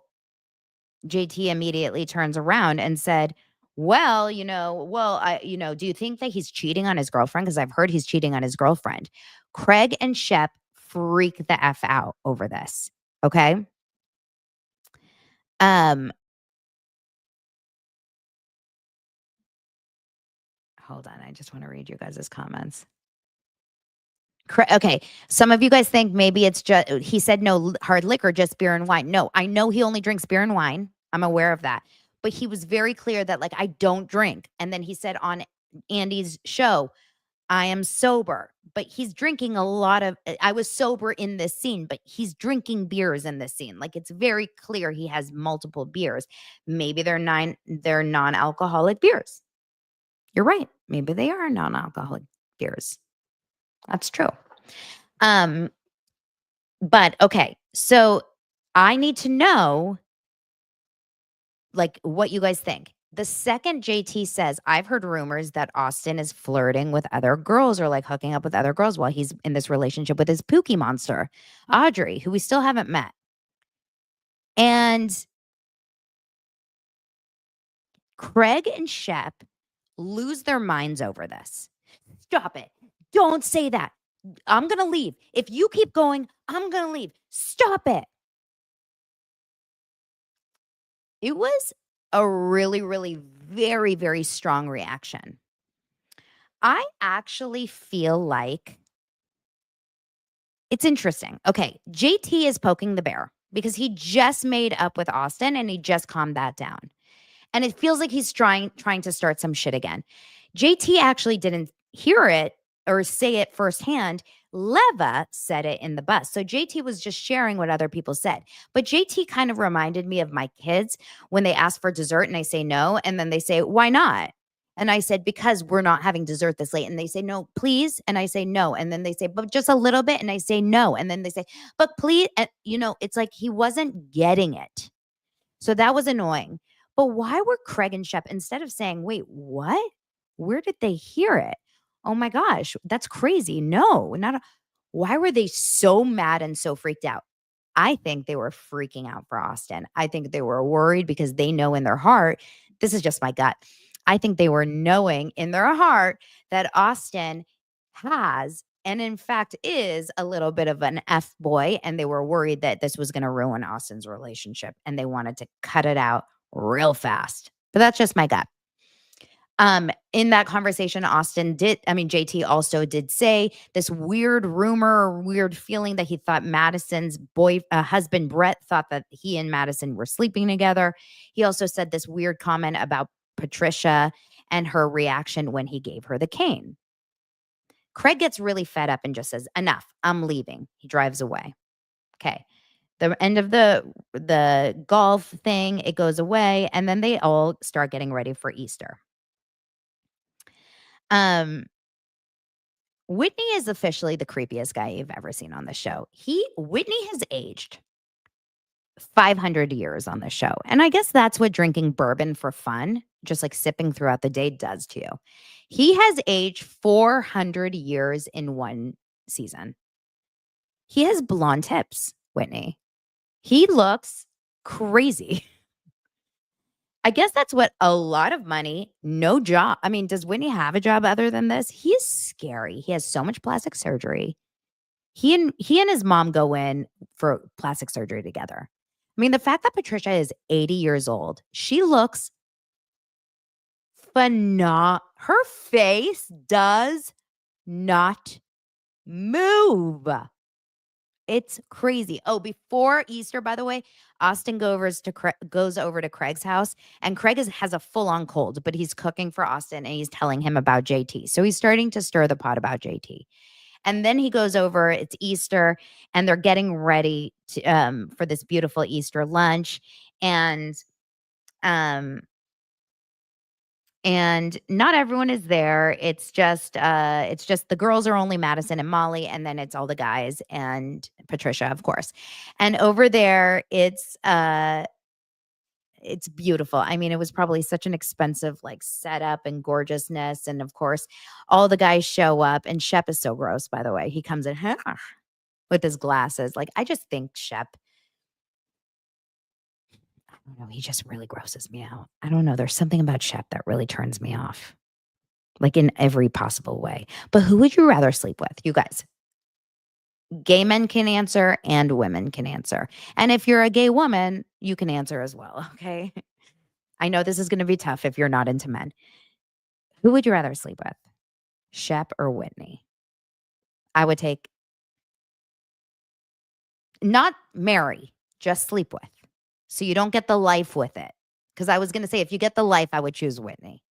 JT immediately turns around and said, do you think that he's cheating on his girlfriend? Because I've heard he's cheating on his girlfriend. Craig and Shep freak the F out over this. Okay. Um, Hold on. I just want to read you guys' comments. Okay. Some of you guys think maybe it's just, he said no hard liquor, just beer and wine. No, I know he only drinks beer and wine. I'm aware of that. But he was very clear that, like, I don't drink. And then he said on Andy's show, I am sober, but he's drinking a lot of, I was sober in this scene, but he's drinking beers in this scene. Like, it's very clear he has multiple beers. Maybe they're non-alcoholic beers. You're right. Maybe they are non-alcoholic beers. That's true. But okay. So I need to know, like, what you guys think. The second JT says, I've heard rumors that Austin is flirting with other girls or like hooking up with other girls while he's in this relationship with his Pookie monster, Audrey, who we still haven't met. And Craig and Shep lose their minds over this. Stop it. Don't say that. I'm going to leave. If you keep going, I'm going to leave. Stop it. It was a really, really, very, very strong reaction. I actually feel like it's interesting. Okay, JT is poking the bear because he just made up with Austin and he just calmed that down. And it feels like he's trying to start some shit again. JT actually didn't hear it or say it firsthand. Leva said it in the bus. So JT was just sharing what other people said. But JT kind of reminded me of my kids when they ask for dessert and I say no. And then they say, why not? And I said, because we're not having dessert this late. And they say, no, please. And I say, no. And then they say, but just a little bit. And I say, no. And then they say, but please. And, it's like he wasn't getting it. So that was annoying. But why were Craig and Shep, instead of saying, wait, what? Where did they hear it? Oh my gosh, that's crazy. No, why were they so mad and so freaked out? I think they were freaking out for Austin. I think they were worried because they know in their heart, this is just my gut. I think they were knowing in their heart that Austin has, and in fact is, a little bit of an F boy. And they were worried that this was going to ruin Austin's relationship and they wanted to cut it out real fast. But that's just my gut. In that conversation, JT also did say this weird rumor or weird feeling that he thought Madison's husband, Brett, thought that he and Madison were sleeping together. He also said this weird comment about Patricia and her reaction when he gave her the cane. Craig gets really fed up and just says, enough, I'm leaving. He drives away. Okay. The end of the golf thing, it goes away, and then they all start getting ready for Easter. Whitney is officially the creepiest guy you've ever seen on the show. Whitney has aged 500 years on the show. And I guess that's what drinking bourbon for fun, just like sipping throughout the day, does to you. He has aged 400 years in one season. He has blonde tips, Whitney. He looks crazy. I guess that's what a lot of money, no job. I mean, does Whitney have a job other than this? He is scary. He has so much plastic surgery. He and his mom go in for plastic surgery together. I mean, the fact that Patricia is 80 years old, she looks phenomenal. Her face does not move. It's crazy. Oh, before Easter, by the way, Austin goes over to Craig's house, and Craig has a full-on cold, but he's cooking for Austin, and he's telling him about JT. So he's starting to stir the pot about JT. And then he goes over, it's Easter, and they're getting ready for this beautiful Easter lunch. And um, and not everyone is there. It's just the girls are only Madison and Molly, and then it's all the guys and Patricia, of course. And over there, it's beautiful. I mean, it was probably such an expensive like setup and gorgeousness. And of course, all the guys show up, and Shep is so gross, by the way. He comes in with his glasses. Like, I just think Shep, I don't know, he just really grosses me out. I don't know. There's something about Shep that really turns me off, like in every possible way. But who would you rather sleep with? You guys, gay men can answer and women can answer. And if you're a gay woman, you can answer as well. Okay. I know this is going to be tough if you're not into men. Who would you rather sleep with? Shep or Whitney? I would take, not marry, just sleep with. So you don't get the life with it. Because I was going to say, if you get the life, I would choose Whitney.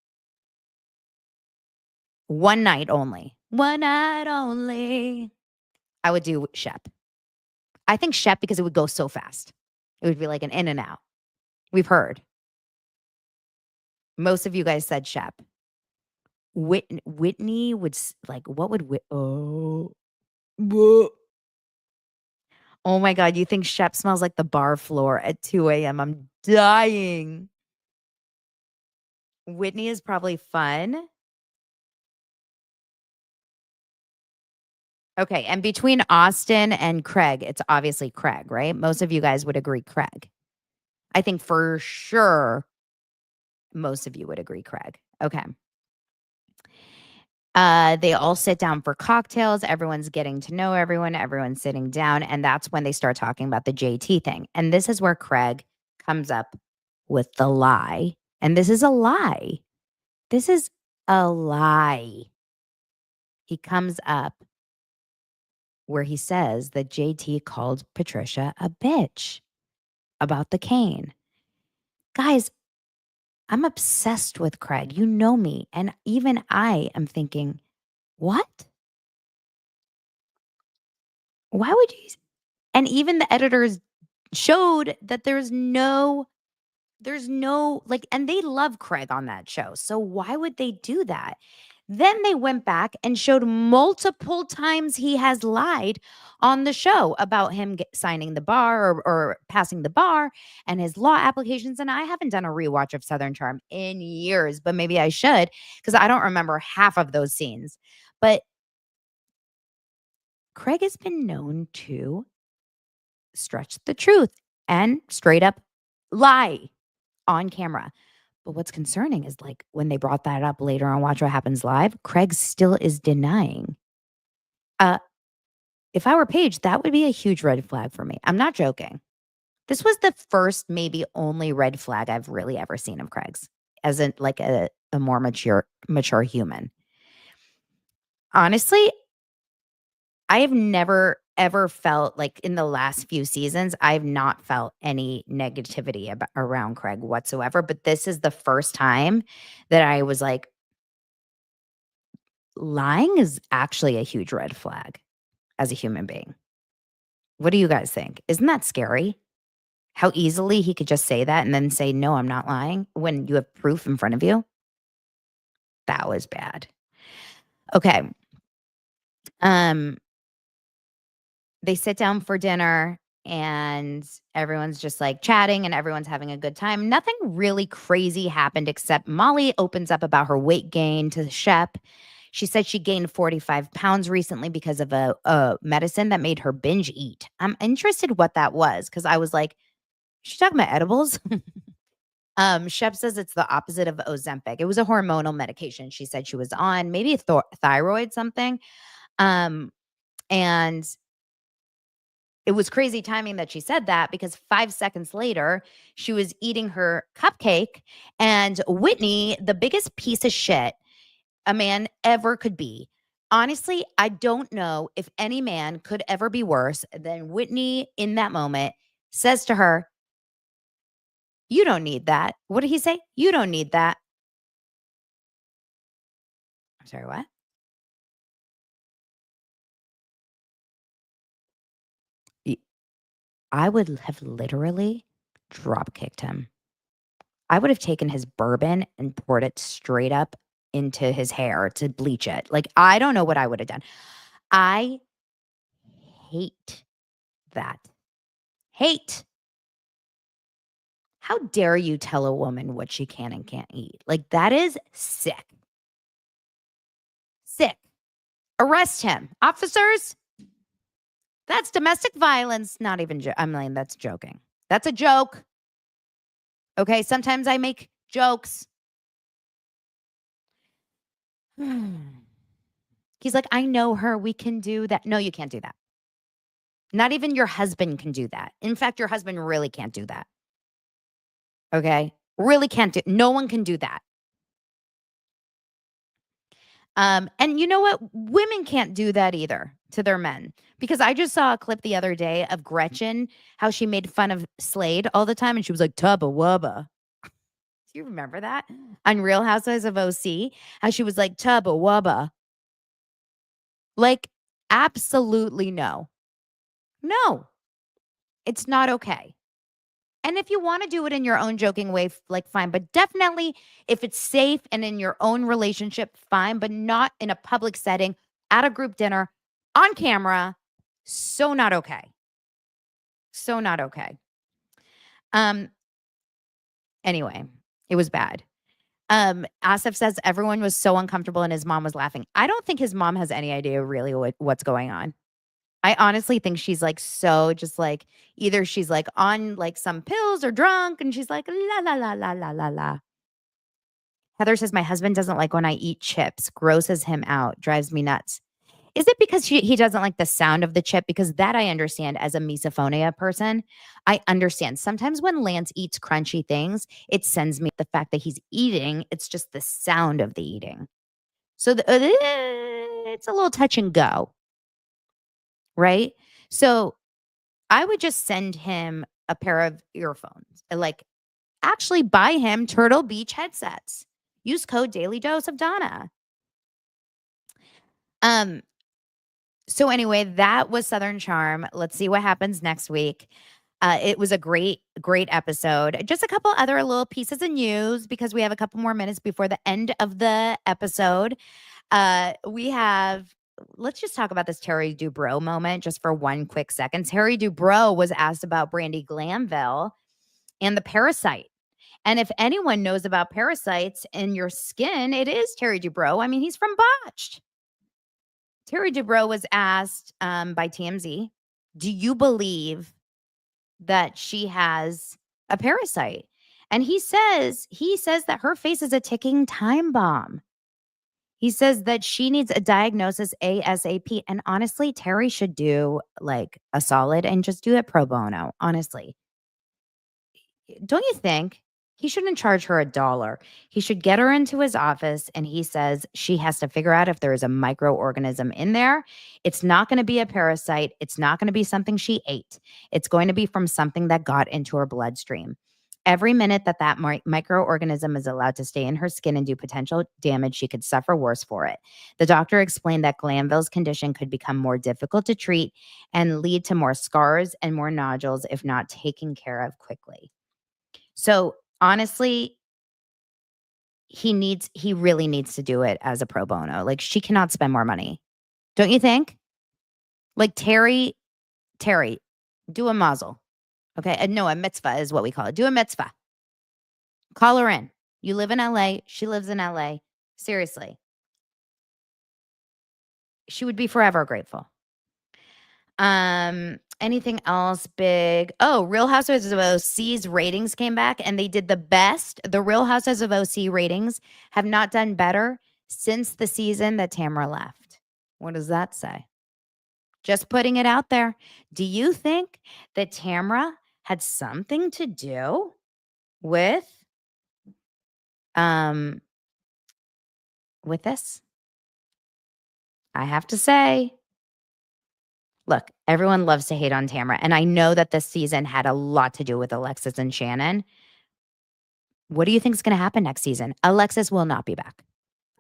One night only. One night only. I would do Shep. I think Shep because it would go so fast. It would be like an in and out. We've heard. Most of you guys said Shep. Whitney would like, what would oh my God, you think Shep smells like the bar floor at 2 a.m.? I'm dying. Whitney is probably fun. Okay, and between Austin and Craig, it's obviously Craig, right? Most of you guys would agree Craig. I think for sure most of you would agree Craig. Okay. They all sit down for cocktails. Everyone's getting to know everyone. Everyone's sitting down. And that's when they start talking about the JT thing. And this is where Craig comes up with the lie. And this is a lie. This is a lie. He comes up where he says that JT called Patricia a bitch about the cane. Guys, I'm obsessed with Craig. You know me. And even I am thinking, what? Why would you? And even the editors showed that there's no like, and they love Craig on that show. So why would they do that? Then they went back and showed multiple times he has lied on the show about him signing the bar or passing the bar and his law applications. And I haven't done a rewatch of Southern Charm in years, but maybe I should because I don't remember half of those scenes. But Craig has been known to stretch the truth and straight up lie on camera. But what's concerning is like when they brought that up later on Watch What Happens Live, Craig still is denying. Uh, if I were Paige, that would be a huge red flag for me. I'm not joking. This was the first, maybe only red flag I've really ever seen of Craig's as like a more mature human. Honestly, I have never ever felt like in the last few seasons, I've not felt any negativity around Craig whatsoever. But this is the first time that I was like, lying is actually a huge red flag as a human being. What do you guys think? Isn't that scary? How easily he could just say that and then say, no, I'm not lying when you have proof in front of you. That was bad. Okay. They sit down for dinner and everyone's just like chatting and everyone's having a good time. Nothing really crazy happened except Molly opens up about her weight gain to Shep. She said she gained 45 pounds recently because of a medicine that made her binge eat. I'm interested what that was because I was like, she's talking about edibles. Shep says it's the opposite of Ozempic. It was a hormonal medication she said she was on, maybe thyroid something. And it was crazy timing that she said that because 5 seconds later, she was eating her cupcake and Whitney, the biggest piece of shit a man ever could be, honestly, I don't know if any man could ever be worse than Whitney in that moment says to her, "You don't need that." What did he say? "You don't need that." I'm sorry, what? Y I would have literally drop kicked him. I would have taken his bourbon and poured it straight up into his hair to bleach it. Like, I don't know what I would have done. I hate that. Hate. How dare you tell a woman what she can and can't eat? Like, that is sick. Sick. Arrest him. Officers, that's domestic violence. Not even I mean, that's joking. That's a joke. Okay, sometimes I make jokes. He's like, "I know her. We can do that." No, you can't do that. Not even your husband can do that. In fact, your husband really can't do that. Okay? Really can't do no one can do that. And you know what? Women can't do that either to their men. Because I just saw a clip the other day of Gretchen, how she made fun of Slade all the time, and she was like, "Tubba wubba." Do you remember that? On Real Housewives of OC, how she was like, "Tubba wubba." Like, absolutely no. No, it's not okay. And if you wanna do it in your own joking way, like, fine, but definitely if it's safe and in your own relationship, fine, but not in a public setting, at a group dinner, on camera, so not okay. So not okay. Um, anyway, it was bad. Asif says everyone was so uncomfortable and his mom was laughing. I don't think his mom has any idea really what's going on. I honestly think she's, like, so just, like either she's, like, on, like, some pills or drunk, and she's like, "La, la, la, la, la, la, la." Heather says, "My husband doesn't like when I eat chips, grosses him out, drives me nuts." Is it because he doesn't like the sound of the chip? Because that I understand as a misophonia person. I understand. Sometimes when Lance eats crunchy things, it sends me the fact that he's eating, it's just the sound of the eating. So it's a little touch and go, right? So I would just send him a pair of earphones, like, actually buy him Turtle Beach headsets. Use code Daily Dose of Donna. Um, so anyway, that was Southern Charm. Let's see what happens next week. It was a great, great episode. Just a couple other little pieces of news because we have a couple more minutes before the end of the episode. We have let's just talk about this Terry Dubrow moment just for one quick second. Terry Dubrow was asked about Brandy Glanville and the parasite. And if anyone knows about parasites in your skin, it is Terry Dubrow. I mean, he's from Botched. Terry Dubrow was asked by TMZ, "Do you believe that she has a parasite?" And he says that her face is a ticking time bomb. He says that she needs a diagnosis ASAP. And honestly, Terry should do like a solid and just do it pro bono. Honestly, don't you think? He shouldn't charge her a dollar. He should get her into his office and he says she has to figure out if there is a microorganism in there. It's not going to be a parasite. It's not going to be something she ate. It's going to be from something that got into her bloodstream. Every minute that microorganism is allowed to stay in her skin and do potential damage, she could suffer worse for it. The doctor explained that Glanville's condition could become more difficult to treat and lead to more scars and more nodules if not taken care of quickly. So, honestly, he really needs to do it as a pro bono. Like, she cannot spend more money. Don't you think? Like, Terry, do a mazel, okay? No, a mitzvah is what we call it. Do a mitzvah. Call her in. You live in LA, she lives in LA. Seriously, she would be forever grateful. Anything else big? Oh, Real Housewives of OC's ratings came back and they did the best. The Real Housewives of OC ratings have not done better since the season that Tamara left. What does that say? Just putting it out there. Do you think that Tamara had something to do with um with this? I have to say, look, everyone loves to hate on Tamara, and I know that this season had a lot to do with Alexis and Shannon. What do you think is gonna happen next season? Alexis will not be back.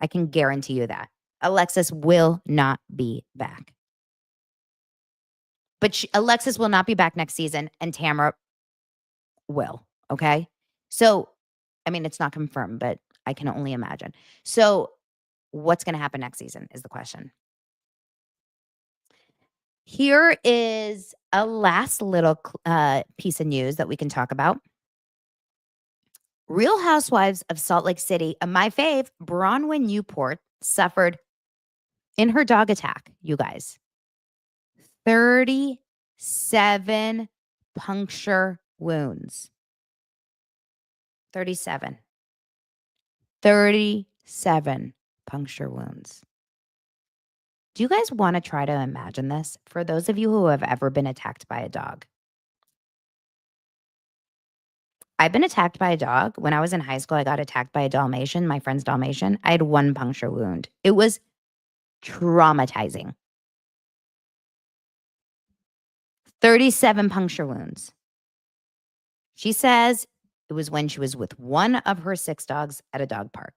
I can guarantee you that. Alexis will not be back. But Alexis will not be back next season, and Tamara will, okay? So, I mean, it's not confirmed, but I can only imagine. So, what's gonna happen next season is the question. Here is a last little piece of news that we can talk about. Real Housewives of Salt Lake City, my fave, Bronwyn Newport, suffered in her dog attack, you guys, 37 puncture wounds. 37. 37 puncture wounds. Do you guys want to try to imagine this? For those of you who have ever been attacked by a dog, I've been attacked by a dog. When I was in high school, I got attacked by a Dalmatian, my friend's Dalmatian. I had one puncture wound. It was traumatizing. 37 puncture wounds. She says it was when she was with one of her 6 dogs at a dog park.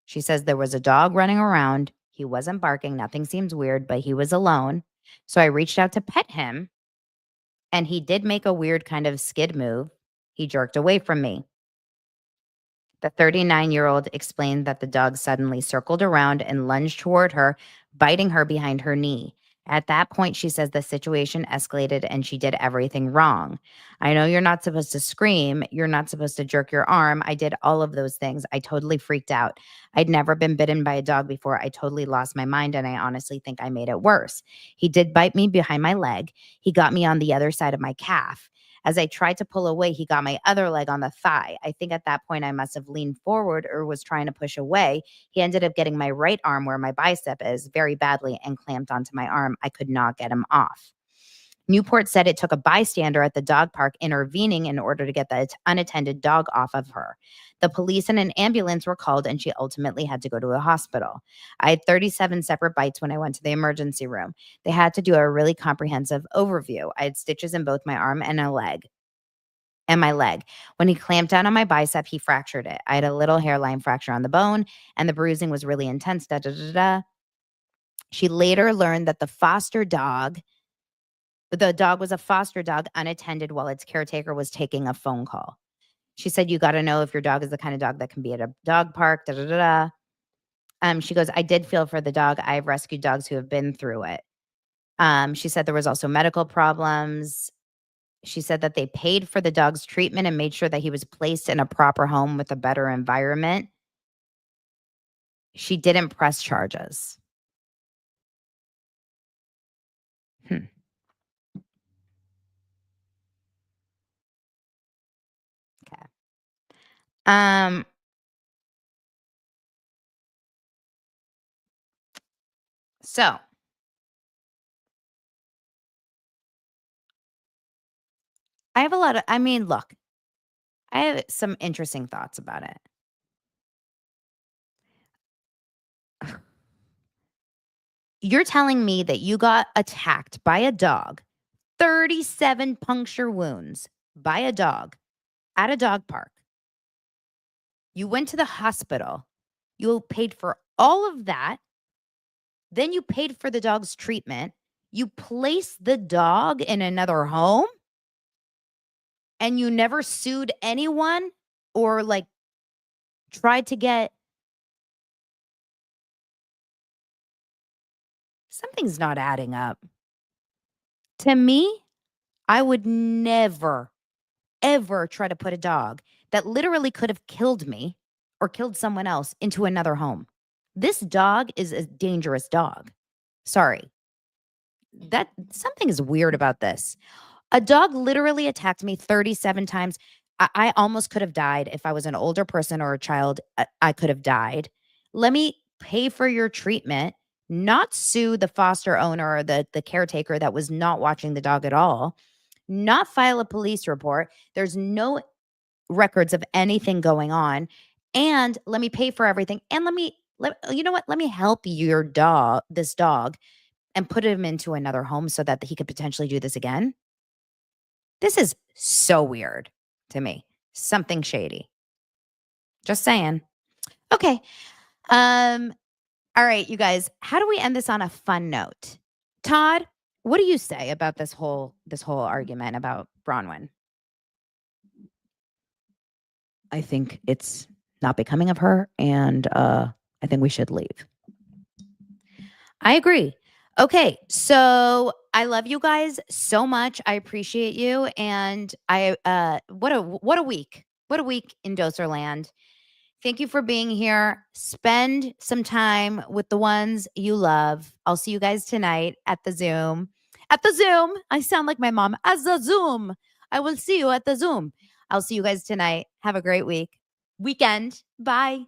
She says there was a dog running around. He wasn't barking. Nothing seems weird, but he was alone. So I reached out to pet him, and he did make a weird kind of skid move. He jerked away from me. The 39-year-old explained that the dog suddenly circled around and lunged toward her, biting her behind her knee. At that point, she says the situation escalated and she did everything wrong. I know you're not supposed to scream. You're not supposed to jerk your arm. I did all of those things. I totally freaked out. I'd never been bitten by a dog before. I totally lost my mind, and I honestly think I made it worse. He did bite me behind my leg. He got me on the other side of my calf. As I tried to pull away, he got my other leg on the thigh. I think at that point I must have leaned forward or was trying to push away. He ended up getting my right arm where my bicep is very badly and clamped onto my arm. I could not get him off. Newport said it took a bystander at the dog park intervening in order to get the unattended dog off of her. The police and an ambulance were called, and she ultimately had to go to a hospital. I had 37 separate bites when I went to the emergency room. They had to do a really comprehensive overview. I had stitches in both my arm and a leg. And my leg. When he clamped down on my bicep, he fractured it. I had a little hairline fracture on the bone, and the bruising was really intense. Da, da, da, da. She later learned that the dog was a foster dog unattended while its caretaker was taking a phone call. She said, you got to know if your dog is the kind of dog that can be at a dog park. Da, da, da, da. She goes, I did feel for the dog. I've rescued dogs who have been through it. She said there was also medical problems. She said that they paid for the dog's treatment and made sure that he was placed in a proper home with a better environment. She didn't press charges. Hmm. Okay. Um, so I have a lot of, I mean, look, I have some interesting thoughts about it. You're telling me that you got attacked by a dog, 37 puncture wounds by a dog at a dog park. You went to the hospital. You paid for all of that. Then you paid for the dog's treatment. You placed the dog in another home, and you never sued anyone or like tried to get something's not adding up. To me, I would never, ever try to put a dog that literally could have killed me or killed someone else into another home. This dog is a dangerous dog. Sorry. That something is weird about this. A dog literally attacked me 37 times. I almost could have died if I was an older person or a child. I could have died. Let me pay for your treatment, not sue the foster owner or the caretaker that was not watching the dog at all, not file a police report. There's no records of anything going on. And let me pay for everything. And let me You know what? Let me help this dog, and put him into another home so that he could potentially do this again. This is so weird to me. Something shady. Just saying. Okay. Um, all right, you guys, how do we end this on a fun note? Todd, what do you say about this whole argument about Bronwyn? I think it's not becoming of her, and I think we should leave. I agree. Okay, so I love you guys so much. I appreciate you, and I what a week. What a week in Doserland. Thank you for being here. Spend some time with the ones you love. I'll see you guys tonight at the Zoom. At the Zoom. I sound like my mom. As the Zoom. I will see you at the Zoom. I'll see you guys tonight. Have a great weekend. Bye.